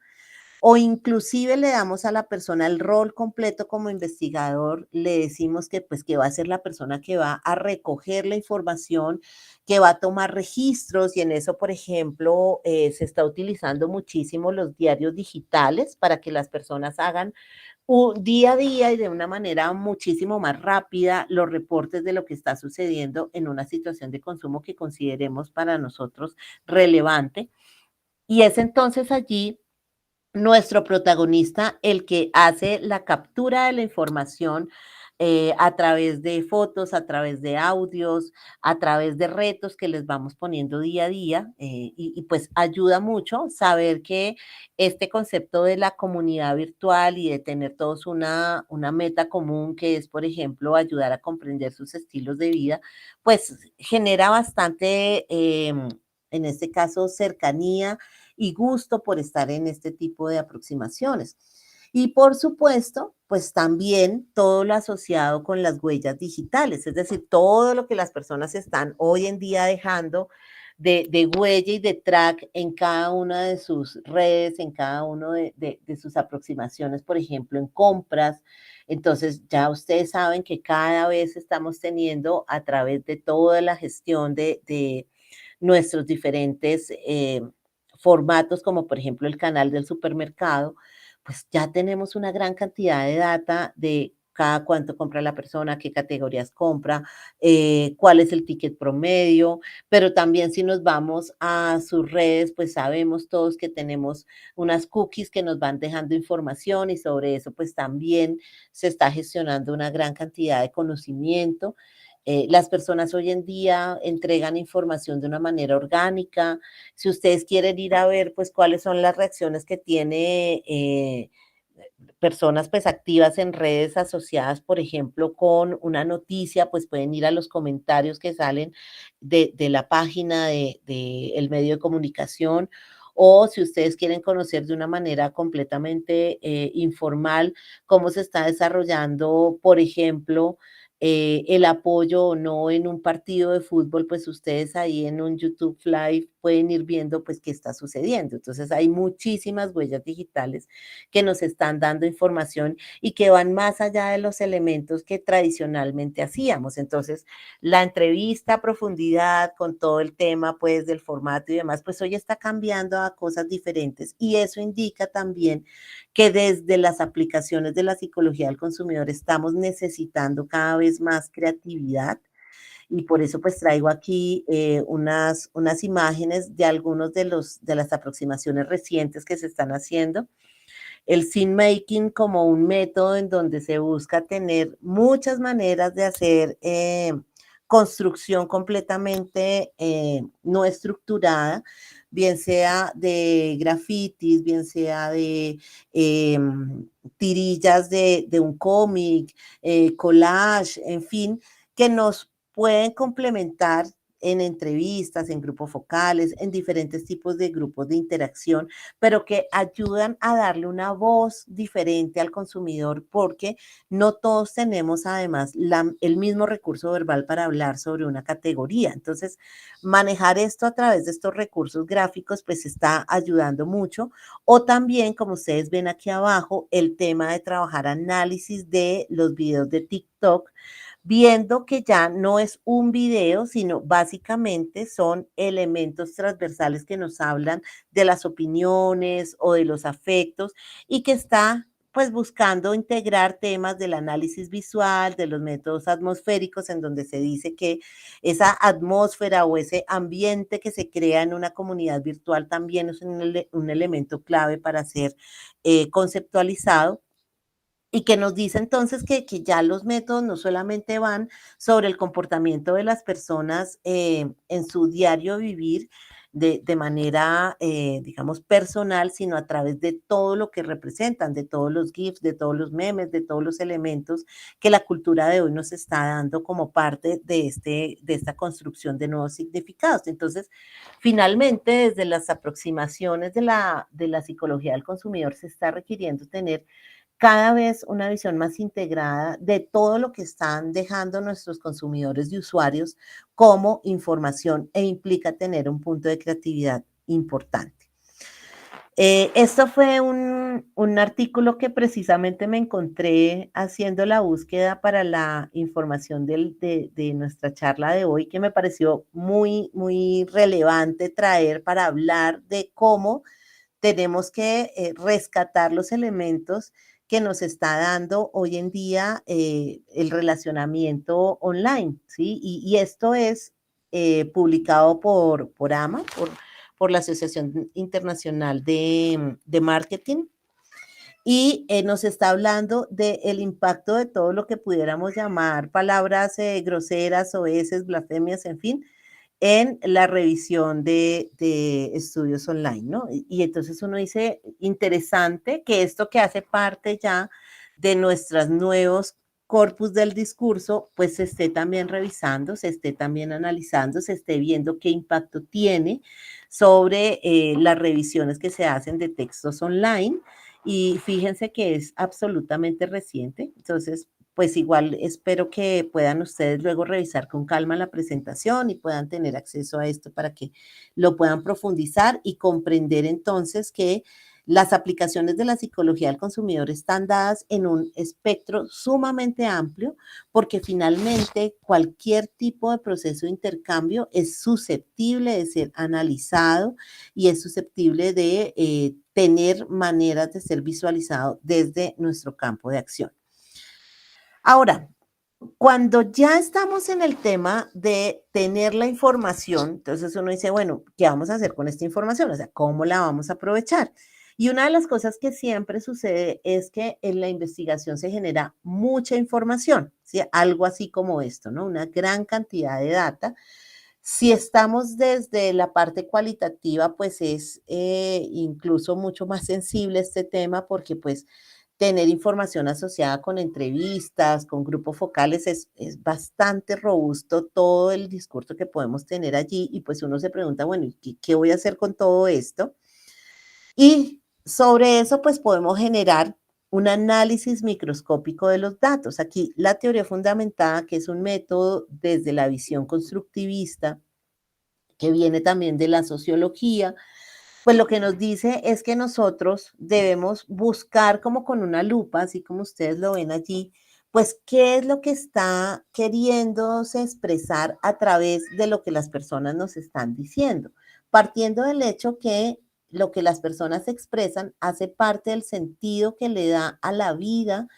o inclusive le damos a la persona el rol completo como investigador, le decimos que pues que va a ser la persona que va a recoger la información, que va a tomar registros y en eso, por ejemplo, se está utilizando muchísimo los diarios digitales para que las personas hagan día a día y de una manera muchísimo más rápida los reportes de lo que está sucediendo en una situación de consumo que consideremos para nosotros relevante. Y es entonces allí nuestro protagonista el que hace la captura de la información a través de fotos, a través de audios, a través de retos que les vamos poniendo día a día y pues ayuda mucho saber que este concepto de la comunidad virtual y de tener todos una meta común que es, por ejemplo, ayudar a comprender sus estilos de vida, pues genera bastante, en este caso, cercanía y gusto por estar en este tipo de aproximaciones. Y por supuesto, pues también todo lo asociado con las huellas digitales, es decir, todo lo que las personas están hoy en día dejando de huella y de track en cada una de sus redes, en cada uno de sus aproximaciones, por ejemplo, en compras. Entonces, ya ustedes saben que cada vez estamos teniendo a través de toda la gestión de nuestros diferentes formatos, como por ejemplo el canal del supermercado, pues ya tenemos una gran cantidad de data de cada cuánto compra la persona, qué categorías compra, cuál es el ticket promedio, pero también si nos vamos a sus redes, pues sabemos todos que tenemos unas cookies que nos van dejando información y sobre eso pues también se está gestionando una gran cantidad de conocimiento. Las personas hoy en día entregan información de una manera orgánica. Si ustedes quieren ir a ver, pues, cuáles son las reacciones que tiene personas, pues, activas en redes asociadas, por ejemplo, con una noticia, pues, pueden ir a los comentarios que salen de la página de el medio de comunicación, o si ustedes quieren conocer de una manera completamente, informal cómo se está desarrollando, por ejemplo, el apoyo o no en un partido de fútbol, pues ustedes ahí en un YouTube Live pueden ir viendo pues qué está sucediendo. Entonces hay muchísimas huellas digitales que nos están dando información y que van más allá de los elementos que tradicionalmente hacíamos. Entonces, la entrevista a profundidad con todo el tema pues del formato y demás, pues hoy está cambiando a cosas diferentes y eso indica también que desde las aplicaciones de la psicología del consumidor estamos necesitando cada vez más creatividad y por eso pues traigo aquí unas imágenes de algunos de las aproximaciones recientes que se están haciendo. El scene making como un método en donde se busca tener muchas maneras de hacer construcción completamente no estructurada, bien sea de grafitis, bien sea de eh, tirillas de un cómic, collage, en fin, que nos pueden complementar en entrevistas, en grupos focales, en diferentes tipos de grupos de interacción, pero que ayudan a darle una voz diferente al consumidor porque no todos tenemos además el mismo recurso verbal para hablar sobre una categoría. Entonces, manejar esto a través de estos recursos gráficos pues está ayudando mucho. O también, como ustedes ven aquí abajo, el tema de trabajar análisis de los videos de TikTok, viendo que ya no es un video, sino básicamente son elementos transversales que nos hablan de las opiniones o de los afectos y que está pues buscando integrar temas del análisis visual, de los métodos atmosféricos, en donde se dice que esa atmósfera o ese ambiente que se crea en una comunidad virtual también es un elemento clave para ser conceptualizado y que nos dice entonces que ya los métodos no solamente van sobre el comportamiento de las personas en su diario vivir de manera, digamos, personal, sino a través de todo lo que representan, de todos los GIFs, de todos los memes, de todos los elementos que la cultura de hoy nos está dando como parte de esta construcción de nuevos significados. Entonces, finalmente, desde las aproximaciones de la psicología del consumidor se está requiriendo tener cada vez una visión más integrada de todo lo que están dejando nuestros consumidores y usuarios como información e implica tener un punto de creatividad importante. Esto fue un artículo que precisamente me encontré haciendo la búsqueda para la información de nuestra charla de hoy, que me pareció muy, muy relevante traer para hablar de cómo tenemos que rescatar los elementos que nos está dando hoy en día el relacionamiento online, ¿sí? Y esto es publicado por AMA, por la Asociación Internacional de Marketing y nos está hablando del impacto de todo lo que pudiéramos llamar palabras groseras, soeces, blasfemias, en fin, en la revisión de estudios online, ¿no? Y entonces uno dice, interesante que esto que hace parte ya de nuestros nuevos corpus del discurso, pues se esté también revisando, se esté también analizando, se esté viendo qué impacto tiene sobre las revisiones que se hacen de textos online. Y fíjense que es absolutamente reciente, entonces pues igual espero que puedan ustedes luego revisar con calma la presentación y puedan tener acceso a esto para que lo puedan profundizar y comprender entonces que las aplicaciones de la psicología del consumidor están dadas en un espectro sumamente amplio porque finalmente cualquier tipo de proceso de intercambio es susceptible de ser analizado y es susceptible de tener maneras de ser visualizado desde nuestro campo de acción. Ahora, cuando ya estamos en el tema de tener la información, entonces uno dice, bueno, ¿qué vamos a hacer con esta información? O sea, ¿cómo la vamos a aprovechar? Y una de las cosas que siempre sucede es que en la investigación se genera mucha información, ¿sí? Algo así como esto, ¿no? Una gran cantidad de data. Si estamos desde la parte cualitativa, pues es incluso mucho más sensible este tema porque pues tener información asociada con entrevistas, con grupos focales, es bastante robusto todo el discurso que podemos tener allí y pues uno se pregunta, bueno, ¿y qué voy a hacer con todo esto? Y sobre eso pues podemos generar un análisis microscópico de los datos. Aquí la teoría fundamentada, que es un método desde la visión constructivista, que viene también de la sociología, pues lo que nos dice es que nosotros debemos buscar como con una lupa, así como ustedes lo ven allí, pues qué es lo que está queriéndose expresar a través de lo que las personas nos están diciendo, partiendo del hecho que lo que las personas expresan hace parte del sentido que le da a la vida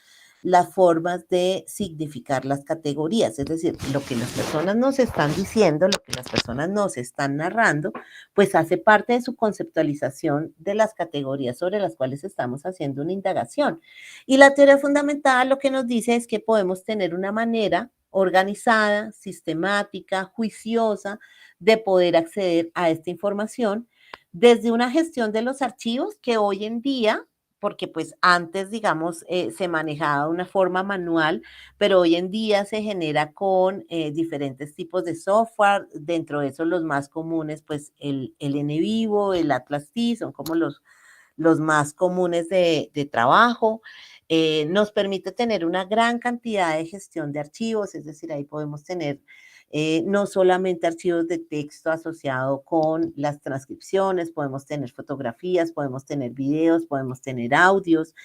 las formas de significar las categorías, es decir, lo que las personas nos están diciendo, lo que las personas nos están narrando, pues hace parte de su conceptualización de las categorías sobre las cuales estamos haciendo una indagación. Y la teoría fundamental lo que nos dice es que podemos tener una manera organizada, sistemática, juiciosa de poder acceder a esta información desde una gestión de los archivos que hoy en día porque pues antes, digamos, se manejaba de una forma manual, pero hoy en día se genera con diferentes tipos de software, dentro de esos los más comunes, pues el NVivo, el Atlas T, son como los más comunes de trabajo. Nos permite tener una gran cantidad de gestión de archivos, es decir, ahí podemos tener no solamente archivos de texto asociado con las transcripciones, podemos tener fotografías, podemos tener videos, podemos tener audios.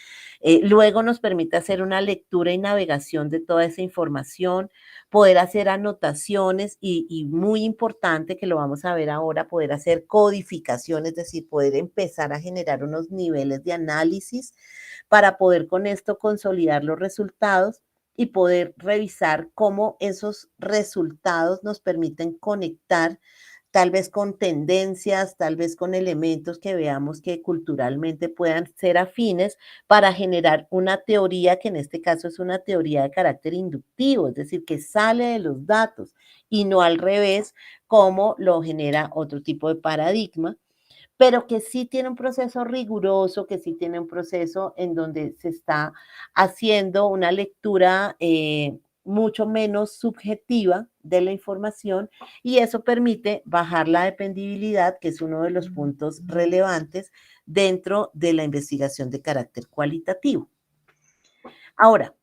Luego nos permite hacer una lectura y navegación de toda esa información, poder hacer anotaciones y muy importante que lo vamos a ver ahora, poder hacer codificación, es decir, poder empezar a generar unos niveles de análisis para poder con esto consolidar los resultados y poder revisar cómo esos resultados nos permiten conectar tal vez con tendencias, tal vez con elementos que veamos que culturalmente puedan ser afines para generar una teoría que en este caso es una teoría de carácter inductivo, es decir, que sale de los datos y no al revés como lo genera otro tipo de paradigma, pero que sí tiene un proceso riguroso, que sí tiene un proceso en donde se está haciendo una lectura mucho menos subjetiva de la información y eso permite bajar la dependibilidad, que es uno de los puntos relevantes dentro de la investigación de carácter cualitativo. Ahora,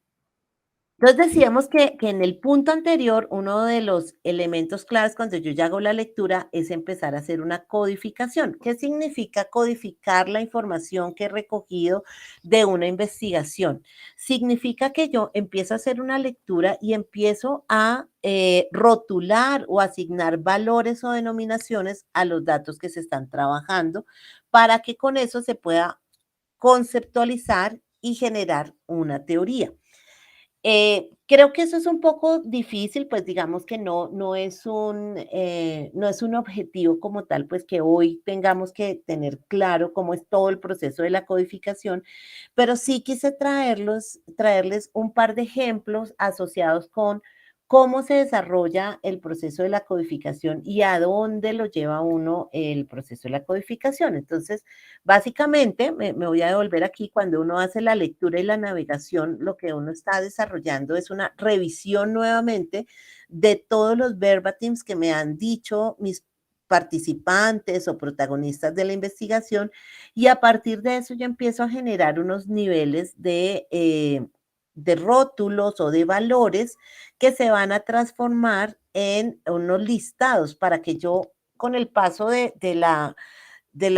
entonces decíamos que en el punto anterior, uno de los elementos claves cuando yo ya hago la lectura es empezar a hacer una codificación. ¿Qué significa codificar la información que he recogido de una investigación? Significa que yo empiezo a hacer una lectura y empiezo a rotular o asignar valores o denominaciones a los datos que se están trabajando para que con eso se pueda conceptualizar y generar una teoría. Creo que eso es un poco difícil, pues digamos que no es un objetivo como tal, pues que hoy tengamos que tener claro cómo es todo el proceso de la codificación, pero sí quise traerles un par de ejemplos asociados con cómo se desarrolla el proceso de la codificación y a dónde lo lleva uno el proceso de la codificación. Entonces, básicamente, me voy a devolver aquí, cuando uno hace la lectura y la navegación, lo que uno está desarrollando es una revisión nuevamente de todos los verbatims que me han dicho mis participantes o protagonistas de la investigación, y a partir de eso yo empiezo a generar unos niveles de rótulos o de valores que se van a transformar en unos listados para que yo, con el paso de la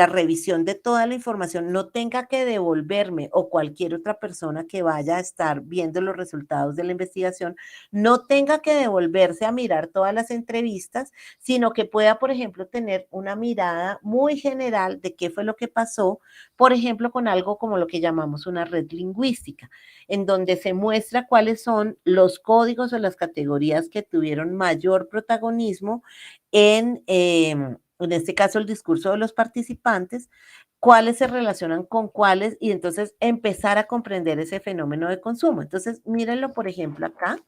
revisión de toda la información, no tenga que devolverme, o cualquier otra persona que vaya a estar viendo los resultados de la investigación, no tenga que devolverse a mirar todas las entrevistas, sino que pueda, por ejemplo, tener una mirada muy general de qué fue lo que pasó, por ejemplo, con algo como lo que llamamos una red lingüística, en donde se muestra cuáles son los códigos o las categorías que tuvieron mayor protagonismo en este caso el discurso de los participantes, cuáles se relacionan con cuáles, y entonces empezar a comprender ese fenómeno de consumo. Entonces, mírenlo, por ejemplo, acá.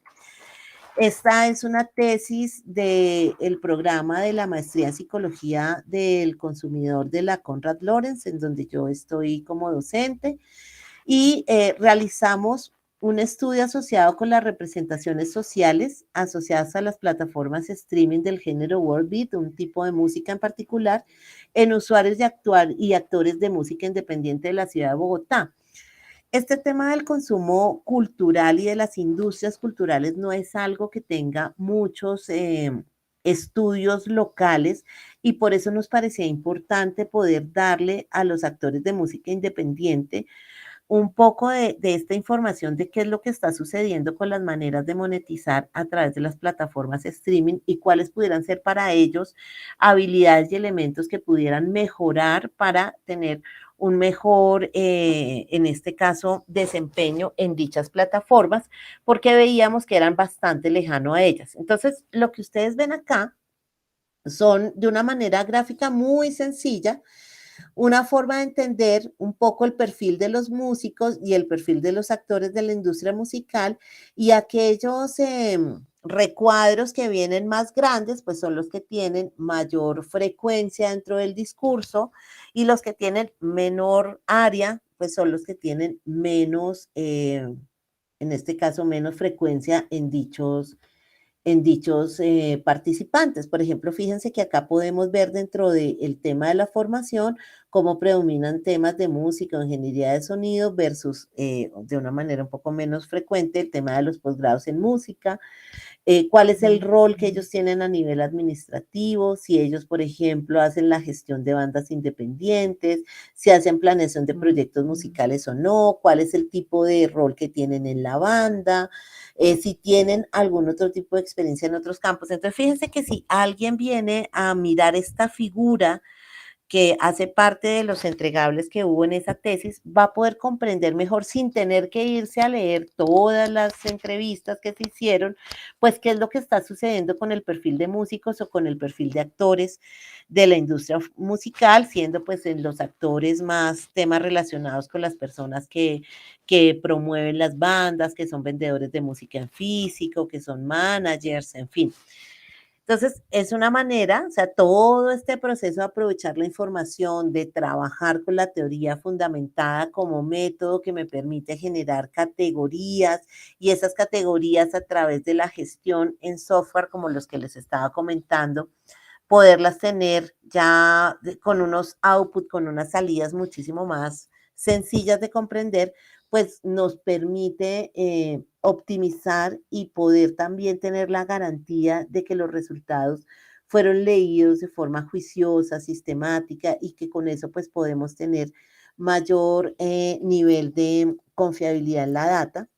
Esta es una tesis del programa de la maestría en psicología del consumidor de la Conrad Lorenz, en donde yo estoy como docente, y realizamos un estudio asociado con las representaciones sociales asociadas a las plataformas streaming del género world beat, un tipo de música en particular, en usuarios y actores de música independiente de la ciudad de Bogotá. Este tema del consumo cultural y de las industrias culturales no es algo que tenga muchos estudios locales, y por eso nos parecía importante poder darle a los actores de música independiente un poco de esta información de qué es lo que está sucediendo con las maneras de monetizar a través de las plataformas streaming, y cuáles pudieran ser para ellos habilidades y elementos que pudieran mejorar para tener un mejor, en este caso, desempeño en dichas plataformas, porque veíamos que eran bastante lejano a ellas. Entonces, lo que ustedes ven acá son, de una manera gráfica muy sencilla, una forma de entender un poco el perfil de los músicos y el perfil de los actores de la industria musical, y aquellos recuadros que vienen más grandes, pues son los que tienen mayor frecuencia dentro del discurso, y los que tienen menor área, pues son los que tienen menos, en este caso, menos frecuencia en dichos participantes. Por ejemplo, fíjense que acá podemos ver, dentro del tema de la formación, cómo predominan temas de música o ingeniería de sonido versus, de una manera un poco menos frecuente, el tema de los posgrados en música, cuál es el rol que ellos tienen a nivel administrativo, si ellos, por ejemplo, hacen la gestión de bandas independientes, si hacen planeación de proyectos musicales o no, cuál es el tipo de rol que tienen en la banda, si tienen algún otro tipo de experiencia en otros campos. Entonces, fíjense que si alguien viene a mirar esta figura que hace parte de los entregables que hubo en esa tesis, va a poder comprender mejor, sin tener que irse a leer todas las entrevistas que se hicieron, pues qué es lo que está sucediendo con el perfil de músicos o con el perfil de actores de la industria musical, siendo pues en los actores más temas relacionados con las personas que promueven las bandas, que son vendedores de música en físico, que son managers, en fin. Entonces, es una manera, o sea, todo este proceso de aprovechar la información, de trabajar con la teoría fundamentada como método que me permite generar categorías, y esas categorías, a través de la gestión en software, como los que les estaba comentando, poderlas tener ya con unos output, con unas salidas muchísimo más sencillas de comprender, pues nos permite optimizar y poder también tener la garantía de que los resultados fueron leídos de forma juiciosa, sistemática, y que con eso pues podemos tener mayor nivel de confiabilidad en la data.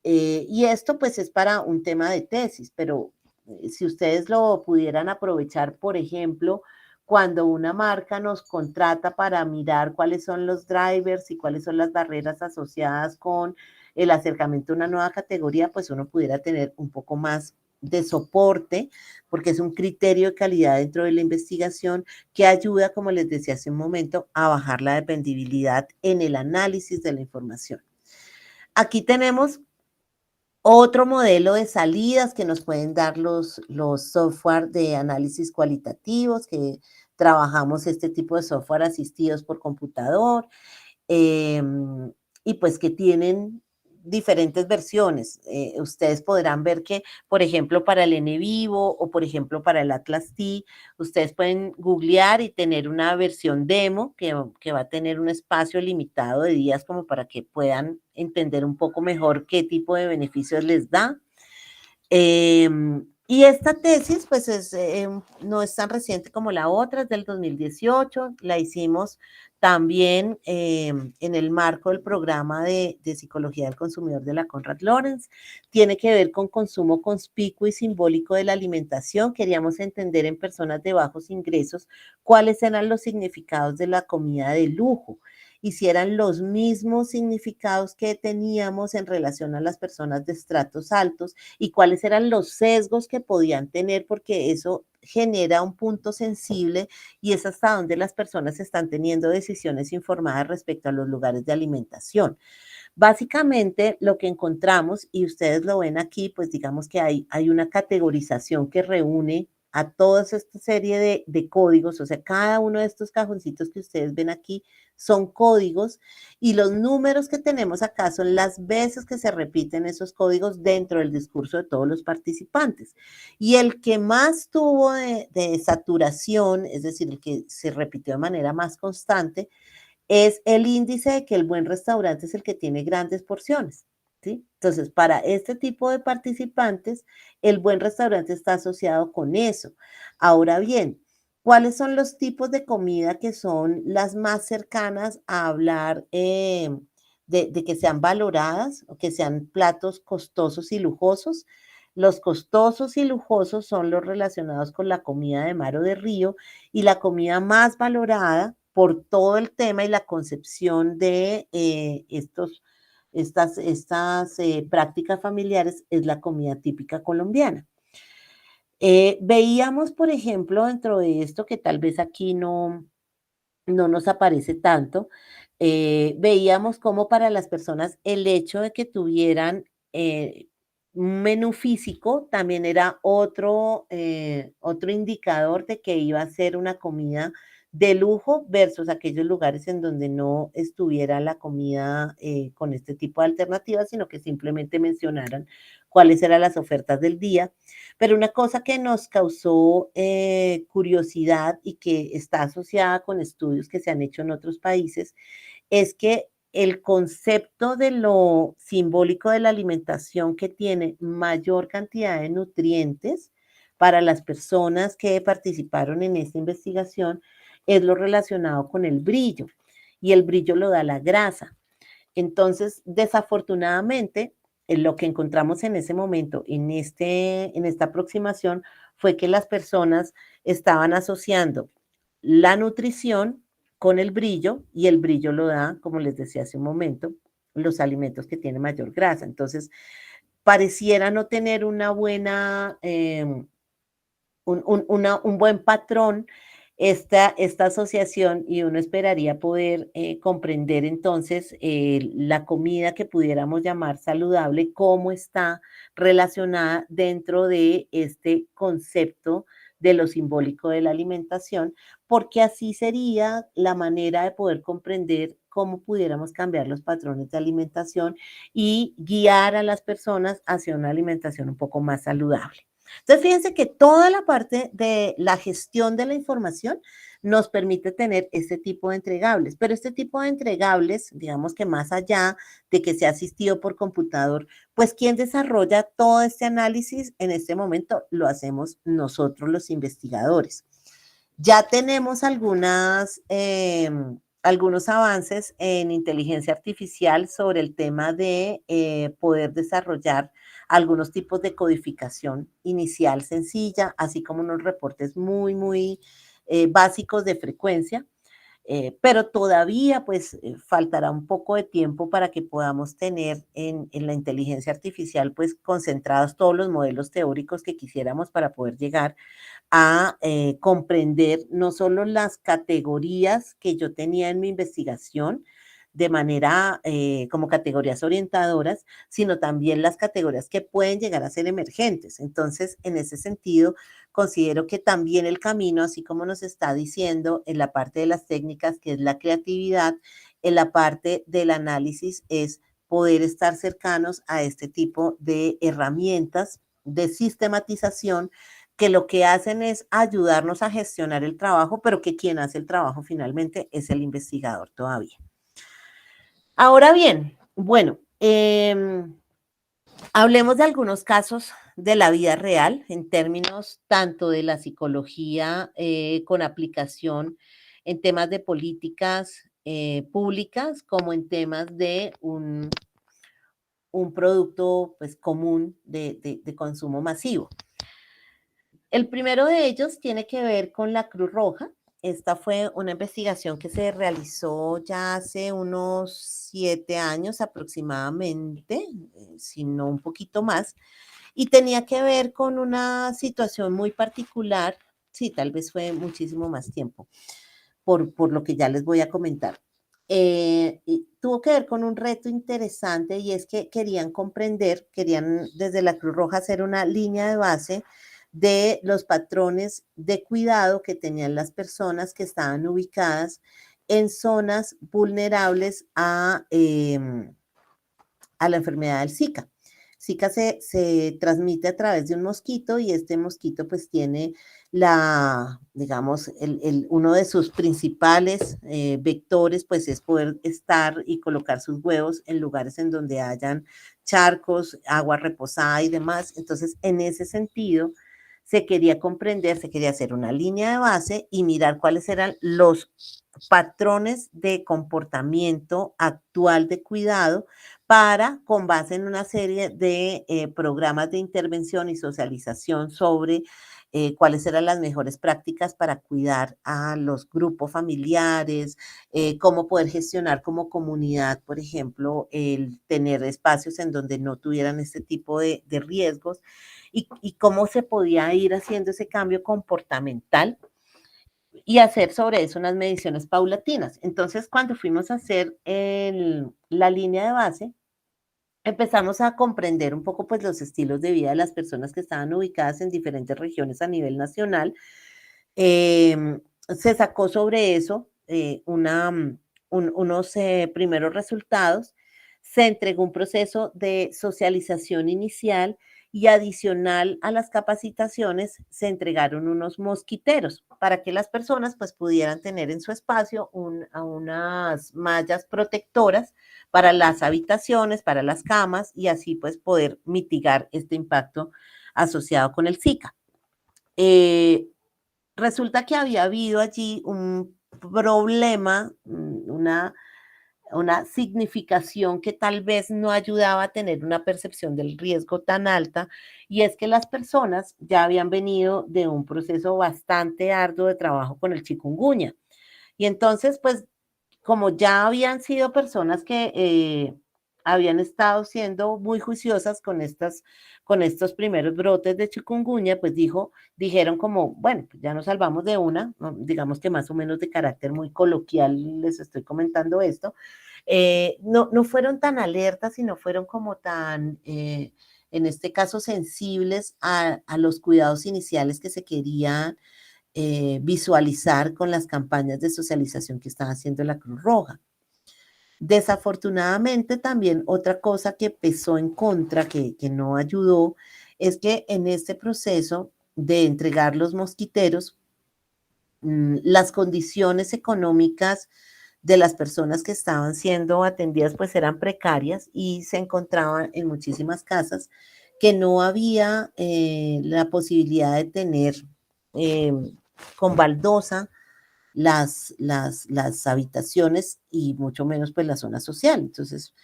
Y esto pues es para un tema de tesis, pero si ustedes lo pudieran aprovechar, por ejemplo, cuando una marca nos contrata para mirar cuáles son los drivers y cuáles son las barreras asociadas con el acercamiento a una nueva categoría, pues uno pudiera tener un poco más de soporte, porque es un criterio de calidad dentro de la investigación que ayuda, como les decía hace un momento, a bajar la dependibilidad en el análisis de la información. Aquí tenemos otro modelo de salidas que nos pueden dar los software de análisis cualitativos, que trabajamos este tipo de software asistidos por computador, eh, y pues que tienen diferentes versiones. Ustedes podrán ver que, por ejemplo, para el NVivo o, por ejemplo, para el Atlas T, ustedes pueden googlear y tener una versión demo que va a tener un espacio limitado de días como para que puedan entender un poco mejor qué tipo de beneficios les da. Y esta tesis, pues, no es tan reciente como la otra, es del 2018, la hicimos también en el marco del programa de Psicología del Consumidor de la Konrad Lorenz. Tiene que ver con consumo conspicuo y simbólico de la alimentación. Queríamos entender en personas de bajos ingresos cuáles eran los significados de la comida de lujo y si eran los mismos significados que teníamos en relación a las personas de estratos altos y cuáles eran los sesgos que podían tener, porque eso genera un punto sensible y es hasta donde las personas están teniendo decisiones informadas respecto a los lugares de alimentación. Básicamente lo que encontramos, y ustedes lo ven aquí, pues digamos que hay una categorización que reúne a toda esta serie de códigos, o sea, cada uno de estos cajoncitos que ustedes ven aquí son códigos y los números que tenemos acá son las veces que se repiten esos códigos dentro del discurso de todos los participantes. Y el que más tuvo de saturación, es decir, el que se repitió de manera más constante, es el índice de que el buen restaurante es el que tiene grandes porciones, ¿sí? Entonces, para este tipo de participantes, el buen restaurante está asociado con eso. Ahora bien, ¿cuáles son los tipos de comida que son las más cercanas a hablar de que sean valoradas o que sean platos costosos y lujosos? Los costosos y lujosos son los relacionados con la comida de mar o de río y la comida más valorada por todo el tema y la concepción de estas prácticas familiares es la comida típica colombiana. Veíamos, por ejemplo, dentro de esto, que tal vez aquí no nos aparece tanto, veíamos cómo para las personas el hecho de que tuvieran un menú físico también era otro indicador de que iba a ser una comida de lujo versus aquellos lugares en donde no estuviera la comida con este tipo de alternativas, sino que simplemente mencionaran cuáles eran las ofertas del día. Pero una cosa que nos causó curiosidad y que está asociada con estudios que se han hecho en otros países es que el concepto de lo simbólico de la alimentación que tiene mayor cantidad de nutrientes para las personas que participaron en esta investigación es lo relacionado con el brillo y el brillo lo da la grasa. Entonces, desafortunadamente, lo que encontramos en ese momento, en esta aproximación, fue que las personas estaban asociando la nutrición con el brillo y el brillo lo da, como les decía hace un momento, los alimentos que tienen mayor grasa. Entonces, pareciera no tener una buena un buen patrón esta asociación y uno esperaría poder comprender entonces la comida que pudiéramos llamar saludable, cómo está relacionada dentro de este concepto de lo simbólico de la alimentación, porque así sería la manera de poder comprender cómo pudiéramos cambiar los patrones de alimentación y guiar a las personas hacia una alimentación un poco más saludable. Entonces, fíjense que toda la parte de la gestión de la información nos permite tener este tipo de entregables, pero este tipo de entregables, digamos que más allá de que sea asistido por computador, pues quien desarrolla todo este análisis en este momento lo hacemos nosotros los investigadores. Ya tenemos algunos avances en inteligencia artificial sobre el tema de poder desarrollar algunos tipos de codificación inicial sencilla, así como unos reportes muy básicos de frecuencia. pero todavía pues faltará un poco de tiempo para que podamos tener en la inteligencia artificial pues concentrados todos los modelos teóricos que quisiéramos para poder llegar a comprender no solo las categorías que yo tenía en mi investigación de manera como categorías orientadoras, sino también las categorías que pueden llegar a ser emergentes. Entonces, en ese sentido, considero que también el camino, así como nos está diciendo en la parte de las técnicas, que es la creatividad, en la parte del análisis es poder estar cercanos a este tipo de herramientas de sistematización que lo que hacen es ayudarnos a gestionar el trabajo, pero que quien hace el trabajo finalmente es el investigador todavía. Ahora bien, bueno, hablemos de algunos casos de la vida real en términos tanto de la psicología con aplicación en temas de políticas públicas como en temas de un producto pues, común de consumo masivo. El primero de ellos tiene que ver con la Cruz Roja. Esta fue una investigación que se realizó ya hace unos 7 años aproximadamente, si no un poquito más, y tenía que ver con una situación muy particular, sí, tal vez fue muchísimo más tiempo, por lo que ya les voy a comentar. Y tuvo que ver con un reto interesante y es que querían comprender, querían desde la Cruz Roja hacer una línea de base de los patrones de cuidado que tenían las personas que estaban ubicadas en zonas vulnerables a la enfermedad del Zika. Zika se transmite a través de un mosquito y este mosquito pues tiene digamos, uno de sus principales vectores pues es poder estar y colocar sus huevos en lugares en donde hayan charcos, agua reposada y demás. Entonces, en ese sentido, se quería comprender, se quería hacer una línea de base y mirar cuáles eran los patrones de comportamiento actual de cuidado para, con base en una serie de programas de intervención y socialización sobre cuáles eran las mejores prácticas para cuidar a los grupos familiares, cómo poder gestionar como comunidad, por ejemplo, el tener espacios en donde no tuvieran este tipo de riesgos y cómo se podía ir haciendo ese cambio comportamental y hacer sobre eso unas mediciones paulatinas. Entonces, cuando fuimos a hacer la línea de base, empezamos a comprender un poco pues los estilos de vida de las personas que estaban ubicadas en diferentes regiones a nivel nacional. Se sacó sobre eso unos primeros resultados, se entregó un proceso de socialización inicial y adicional a las capacitaciones se entregaron unos mosquiteros para que las personas pues pudieran tener en su espacio unas mallas protectoras para las habitaciones, para las camas y así pues poder mitigar este impacto asociado con el Zika. Resulta que había habido allí un problema, una significación que tal vez no ayudaba a tener una percepción del riesgo tan alta, y es que las personas ya habían venido de un proceso bastante arduo de trabajo con el chikungunya. Y entonces, pues como ya habían sido personas que habían estado siendo muy juiciosas con estos primeros brotes de chikungunya, pues dijeron como, bueno, pues ya nos salvamos de una, ¿no? Digamos que más o menos de carácter muy coloquial les estoy comentando esto. No fueron tan alertas y no fueron como tan, en este caso, sensibles a los cuidados iniciales que se querían visualizar con las campañas de socialización que estaba haciendo la Cruz Roja. Desafortunadamente, también otra cosa que pesó en contra, que no ayudó, es que en este proceso de entregar los mosquiteros, las condiciones económicas de las personas que estaban siendo atendidas pues eran precarias y se encontraban en muchísimas casas que no había la posibilidad de tener eh, con baldosa las habitaciones y mucho menos pues la zona social. Entonces,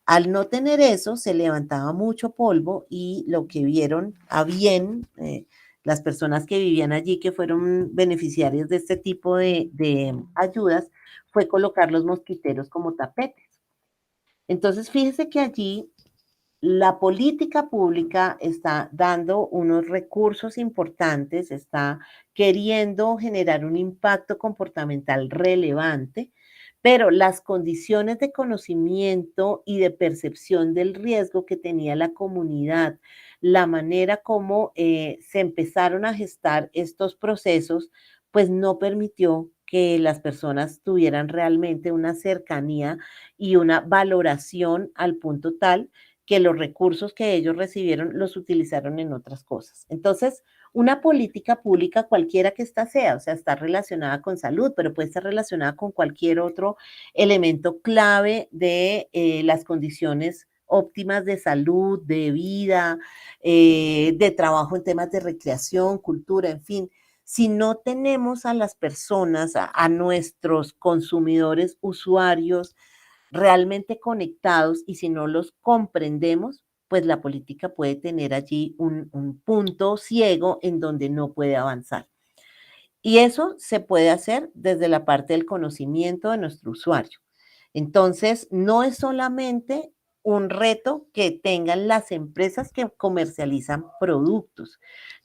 al no tener eso, se levantaba mucho polvo y lo que vieron a bien las personas que vivían allí, que fueron beneficiarios de este tipo de ayudas, fue colocar los mosquiteros como tapetes. Entonces, fíjese que allí la política pública está dando unos recursos importantes, está queriendo generar un impacto comportamental relevante, pero las condiciones de conocimiento y de percepción del riesgo que tenía la comunidad, la manera como se empezaron a gestar estos procesos, pues no permitió que las personas tuvieran realmente una cercanía y una valoración al punto tal que los recursos que ellos recibieron los utilizaron en otras cosas. Entonces, una política pública cualquiera que ésta sea, o sea, está relacionada con salud, pero puede estar relacionada con cualquier otro elemento clave de las condiciones óptimas de salud, de vida, de trabajo en temas de recreación, cultura, en fin. Si no tenemos a las personas, a nuestros consumidores, usuarios, realmente conectados y si no los comprendemos, pues la política puede tener allí un punto ciego en donde no puede avanzar. Y eso se puede hacer desde la parte del conocimiento de nuestro usuario. Entonces, no es solamente un reto que tengan las empresas que comercializan productos,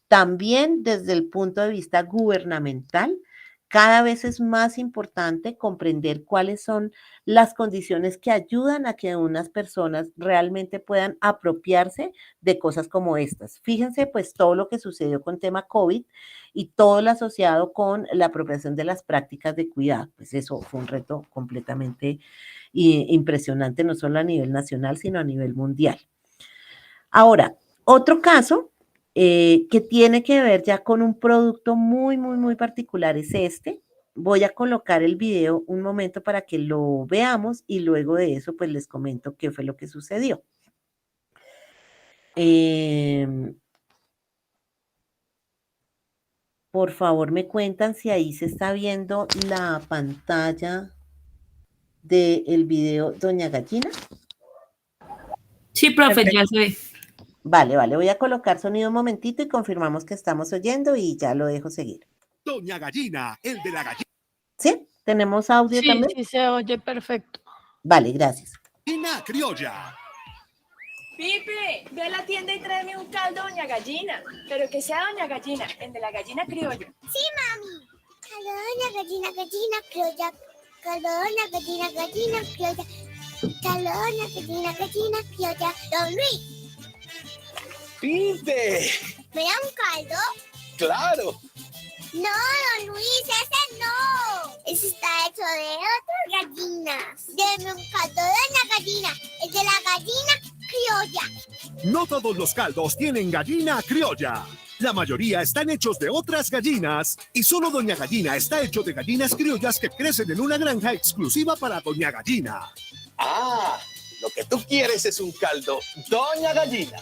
también desde el punto de vista gubernamental, cada vez es más importante comprender cuáles son las condiciones que ayudan a que unas personas realmente puedan apropiarse de cosas como estas. Fíjense pues todo lo que sucedió con tema COVID y todo lo asociado con la apropiación de las prácticas de cuidado. Pues eso fue un reto completamente impresionante, no solo a nivel nacional, sino a nivel mundial. Ahora, otro caso que tiene que ver ya con un producto muy, muy, muy particular es este. Voy a colocar el video un momento para que lo veamos y luego de eso pues les comento qué fue lo que sucedió. Por favor me cuentan si ahí se está viendo la pantalla del video Doña Gallina. Sí, profe, ya se ve. Vale, vale, voy a colocar sonido un momentito y confirmamos que estamos oyendo y ya lo dejo seguir. Doña Gallina, el de la gallina ¿Sí? ¿Tenemos audio Sí, también? sí se oye perfecto. Vale, gracias. criolla. Pipe, ve a la tienda y tráeme un caldo Doña Gallina, pero que sea Doña Gallina, el de la gallina criolla. Sí, mami. Caldo Doña Gallina, gallina criolla. Caldo Doña Gallina, gallina criolla. Caldo Doña Gallina, gallina criolla. Don Luis, ¡Pipe! ¿me da un caldo? ¡Claro! No, don Luis, ese no. Ese está hecho de otras gallinas. Deme un caldo Doña Gallina, el de la gallina criolla. No todos los caldos tienen gallina criolla. La mayoría están hechos de otras gallinas y solo Doña Gallina está hecho de gallinas criollas que crecen en una granja exclusiva para Doña Gallina. Ah, lo que tú quieres es un caldo Doña Gallina.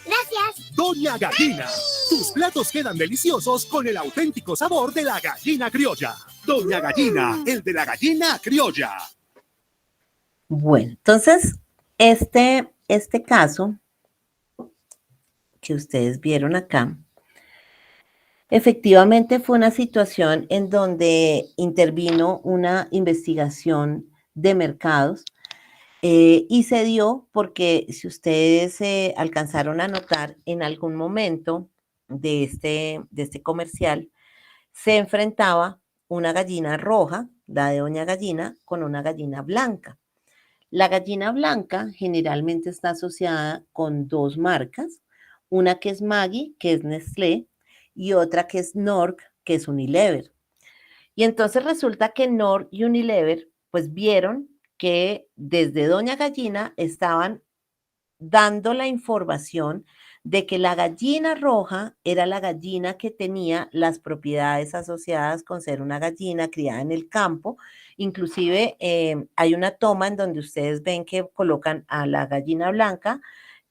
Gracias. Doña Gallina. Tus platos quedan deliciosos con el auténtico sabor de la gallina criolla. Doña Gallina, el de la gallina criolla. Bueno, entonces, este caso que ustedes vieron acá, efectivamente fue una situación en donde intervino una investigación de mercados y se dio porque si ustedes alcanzaron a notar en algún momento de este comercial, se enfrentaba una gallina roja, la de Doña Gallina, con una gallina blanca. La gallina blanca generalmente está asociada con dos marcas, una que es Maggi, que es Nestlé, y otra que es Nork, que es Unilever. Y entonces resulta que Nork y Unilever pues vieron que desde Doña Gallina estaban dando la información de que la gallina roja era la gallina que tenía las propiedades asociadas con ser una gallina criada en el campo. Inclusive hay una toma en donde ustedes ven que colocan a la gallina blanca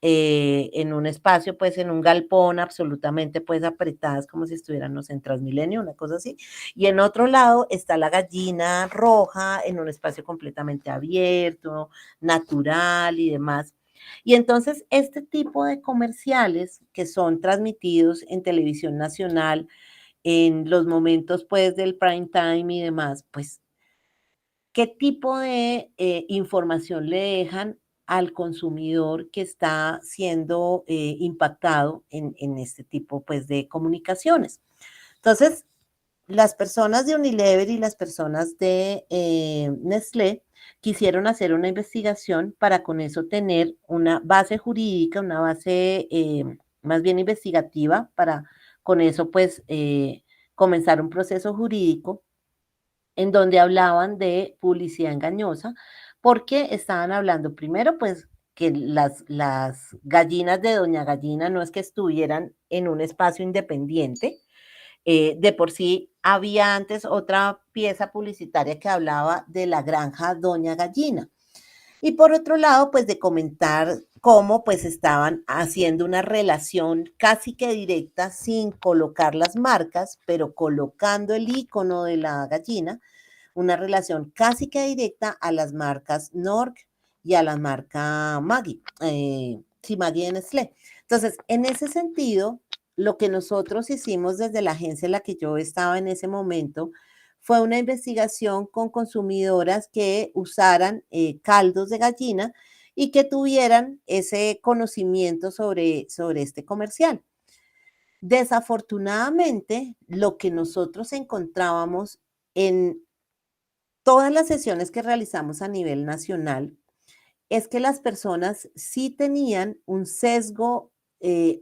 en un espacio, pues en un galpón absolutamente pues apretadas como si estuviéramos en Transmilenio, una cosa así. Y en otro lado está la gallina roja en un espacio completamente abierto, natural y demás. Y entonces este tipo de comerciales que son transmitidos en televisión nacional en los momentos pues del prime time y demás, pues qué tipo de información le dejan al consumidor que está siendo impactado en este tipo pues, de comunicaciones. Entonces, las personas de Unilever y las personas de Nestlé quisieron hacer una investigación para con eso tener una base jurídica, una base más bien investigativa, para con eso pues comenzar un proceso jurídico en donde hablaban de publicidad engañosa, porque estaban hablando primero pues que las gallinas de Doña Gallina no es que estuvieran en un espacio independiente, de por sí había antes otra pieza publicitaria que hablaba de la granja Doña Gallina. Y por otro lado, pues de comentar cómo pues estaban haciendo una relación casi que directa sin colocar las marcas, pero colocando el icono de la gallina, una relación casi que directa a las marcas Nork y a la marca Maggi, sí, Maggi de Nestlé. Entonces, en ese sentido, lo que nosotros hicimos desde la agencia en la que yo estaba en ese momento fue una investigación con consumidoras que usaran caldos de gallina y que tuvieran ese conocimiento sobre este comercial. Desafortunadamente, lo que nosotros encontrábamos en todas las sesiones que realizamos a nivel nacional es que las personas sí tenían un sesgo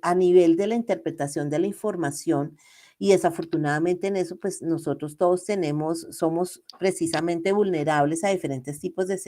a nivel de la interpretación de la información y desafortunadamente en eso pues nosotros todos somos precisamente vulnerables a diferentes tipos de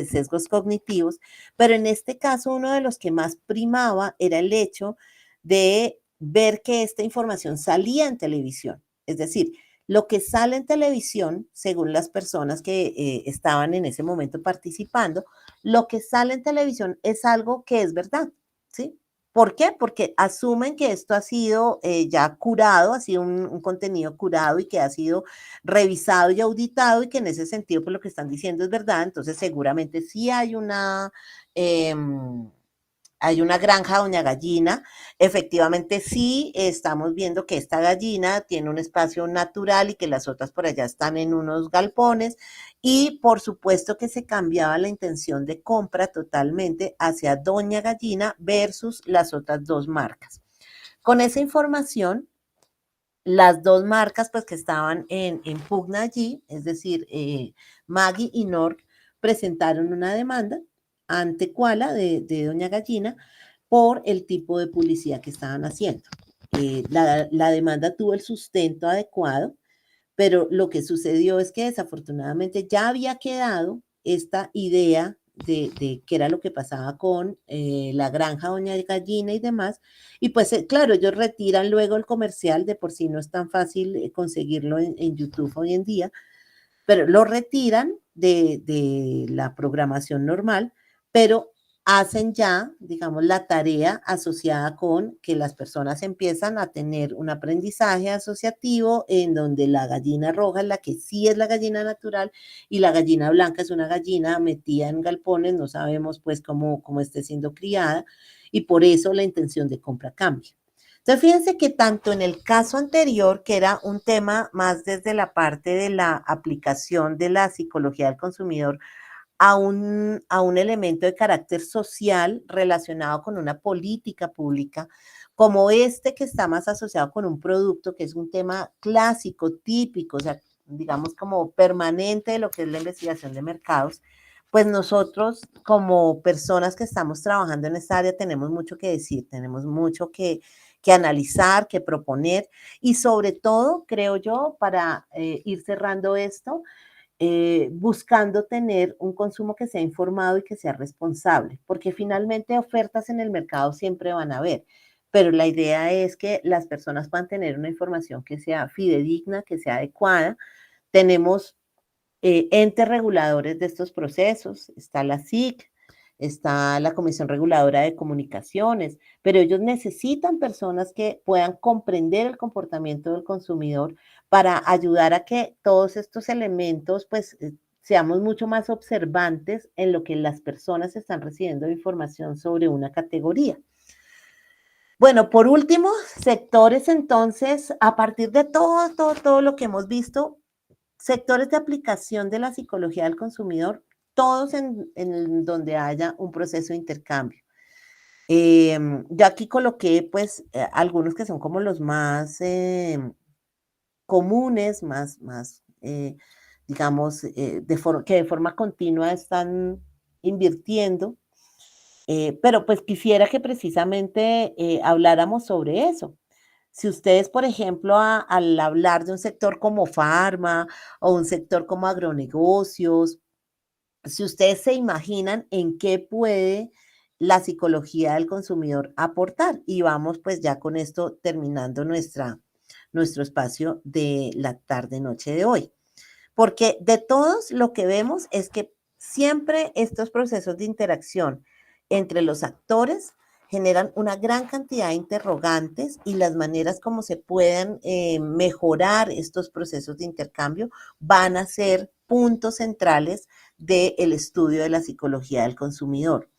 sesgos cognitivos, pero en este caso uno de los que más primaba era el hecho de ver que esta información salía en televisión, es decir, lo que sale en televisión, según las personas que estaban en ese momento participando, lo que sale en televisión es algo que es verdad, ¿sí? ¿Por qué? Porque asumen que esto ha sido ya curado, ha sido un contenido curado y que ha sido revisado y auditado y que en ese sentido pues lo que están diciendo es verdad, entonces seguramente sí hay una granja Doña Gallina, efectivamente sí estamos viendo que esta gallina tiene un espacio natural y que las otras por allá están en unos galpones y por supuesto que se cambiaba la intención de compra totalmente hacia Doña Gallina versus las otras dos marcas. Con esa información, las dos marcas pues que estaban en pugna allí, es decir, Maggi y Nork, presentaron una demanda ante Koala de Doña Gallina por el tipo de publicidad que estaban haciendo. La demanda tuvo el sustento adecuado, pero lo que sucedió es que desafortunadamente ya había quedado esta idea de qué era lo que pasaba con la granja Doña Gallina y demás, y pues claro, ellos retiran luego el comercial, de por sí no es tan fácil conseguirlo en YouTube hoy en día, pero lo retiran de la programación normal, pero hacen ya, digamos, la tarea asociada con que las personas empiezan a tener un aprendizaje asociativo en donde la gallina roja es la que sí es la gallina natural y la gallina blanca es una gallina metida en galpones, no sabemos pues cómo esté siendo criada y por eso la intención de compra cambia. Entonces, fíjense que tanto en el caso anterior, que era un tema más desde la parte de la aplicación de la psicología del consumidor, a un elemento de carácter social relacionado con una política pública, como este que está más asociado con un producto, que es un tema clásico, típico, o sea, digamos como permanente de lo que es la investigación de mercados, pues nosotros como personas que estamos trabajando en esta área tenemos mucho que decir, tenemos mucho que analizar, que proponer y sobre todo, creo yo, para ir cerrando esto, buscando tener un consumo que sea informado y que sea responsable, porque finalmente ofertas en el mercado siempre van a haber, pero la idea es que las personas puedan tener una información que sea fidedigna, que sea adecuada. Tenemos entes reguladores de estos procesos, está la SIC, está la Comisión Reguladora de Comunicaciones, pero ellos necesitan personas que puedan comprender el comportamiento del consumidor para ayudar a que todos estos elementos, pues, seamos mucho más observantes en lo que las personas están recibiendo de información sobre una categoría. Bueno, por último, sectores entonces, a partir de todo lo que hemos visto, sectores de aplicación de la psicología del consumidor, todos en donde haya un proceso de intercambio. Yo aquí coloqué pues algunos que son como los más comunes, digamos, que de forma continua están invirtiendo, pero pues quisiera que precisamente habláramos sobre eso. Si ustedes, por ejemplo, al hablar de un sector como farma o un sector como agronegocios, si ustedes se imaginan en qué puede la psicología del consumidor aportar. Y vamos pues ya con esto terminando nuestro espacio de la tarde-noche de hoy. Porque de todos lo que vemos es que siempre estos procesos de interacción entre los actores generan una gran cantidad de interrogantes y las maneras como se pueden mejorar estos procesos de intercambio van a ser puntos centrales del estudio de la psicología del consumidor,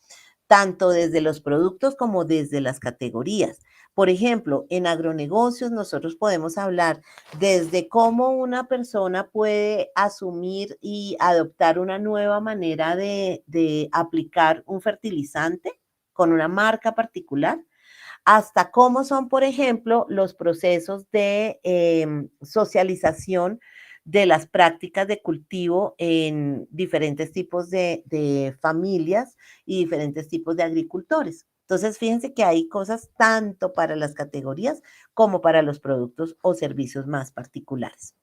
tanto desde los productos como desde las categorías. Por ejemplo, en agronegocios nosotros podemos hablar desde cómo una persona puede asumir y adoptar una nueva manera de aplicar un fertilizante con una marca particular, hasta cómo son, por ejemplo, los procesos de socialización de las prácticas de cultivo en diferentes tipos de familias y diferentes tipos de agricultores. Entonces, fíjense que hay cosas tanto para las categorías como para los productos o servicios más particulares.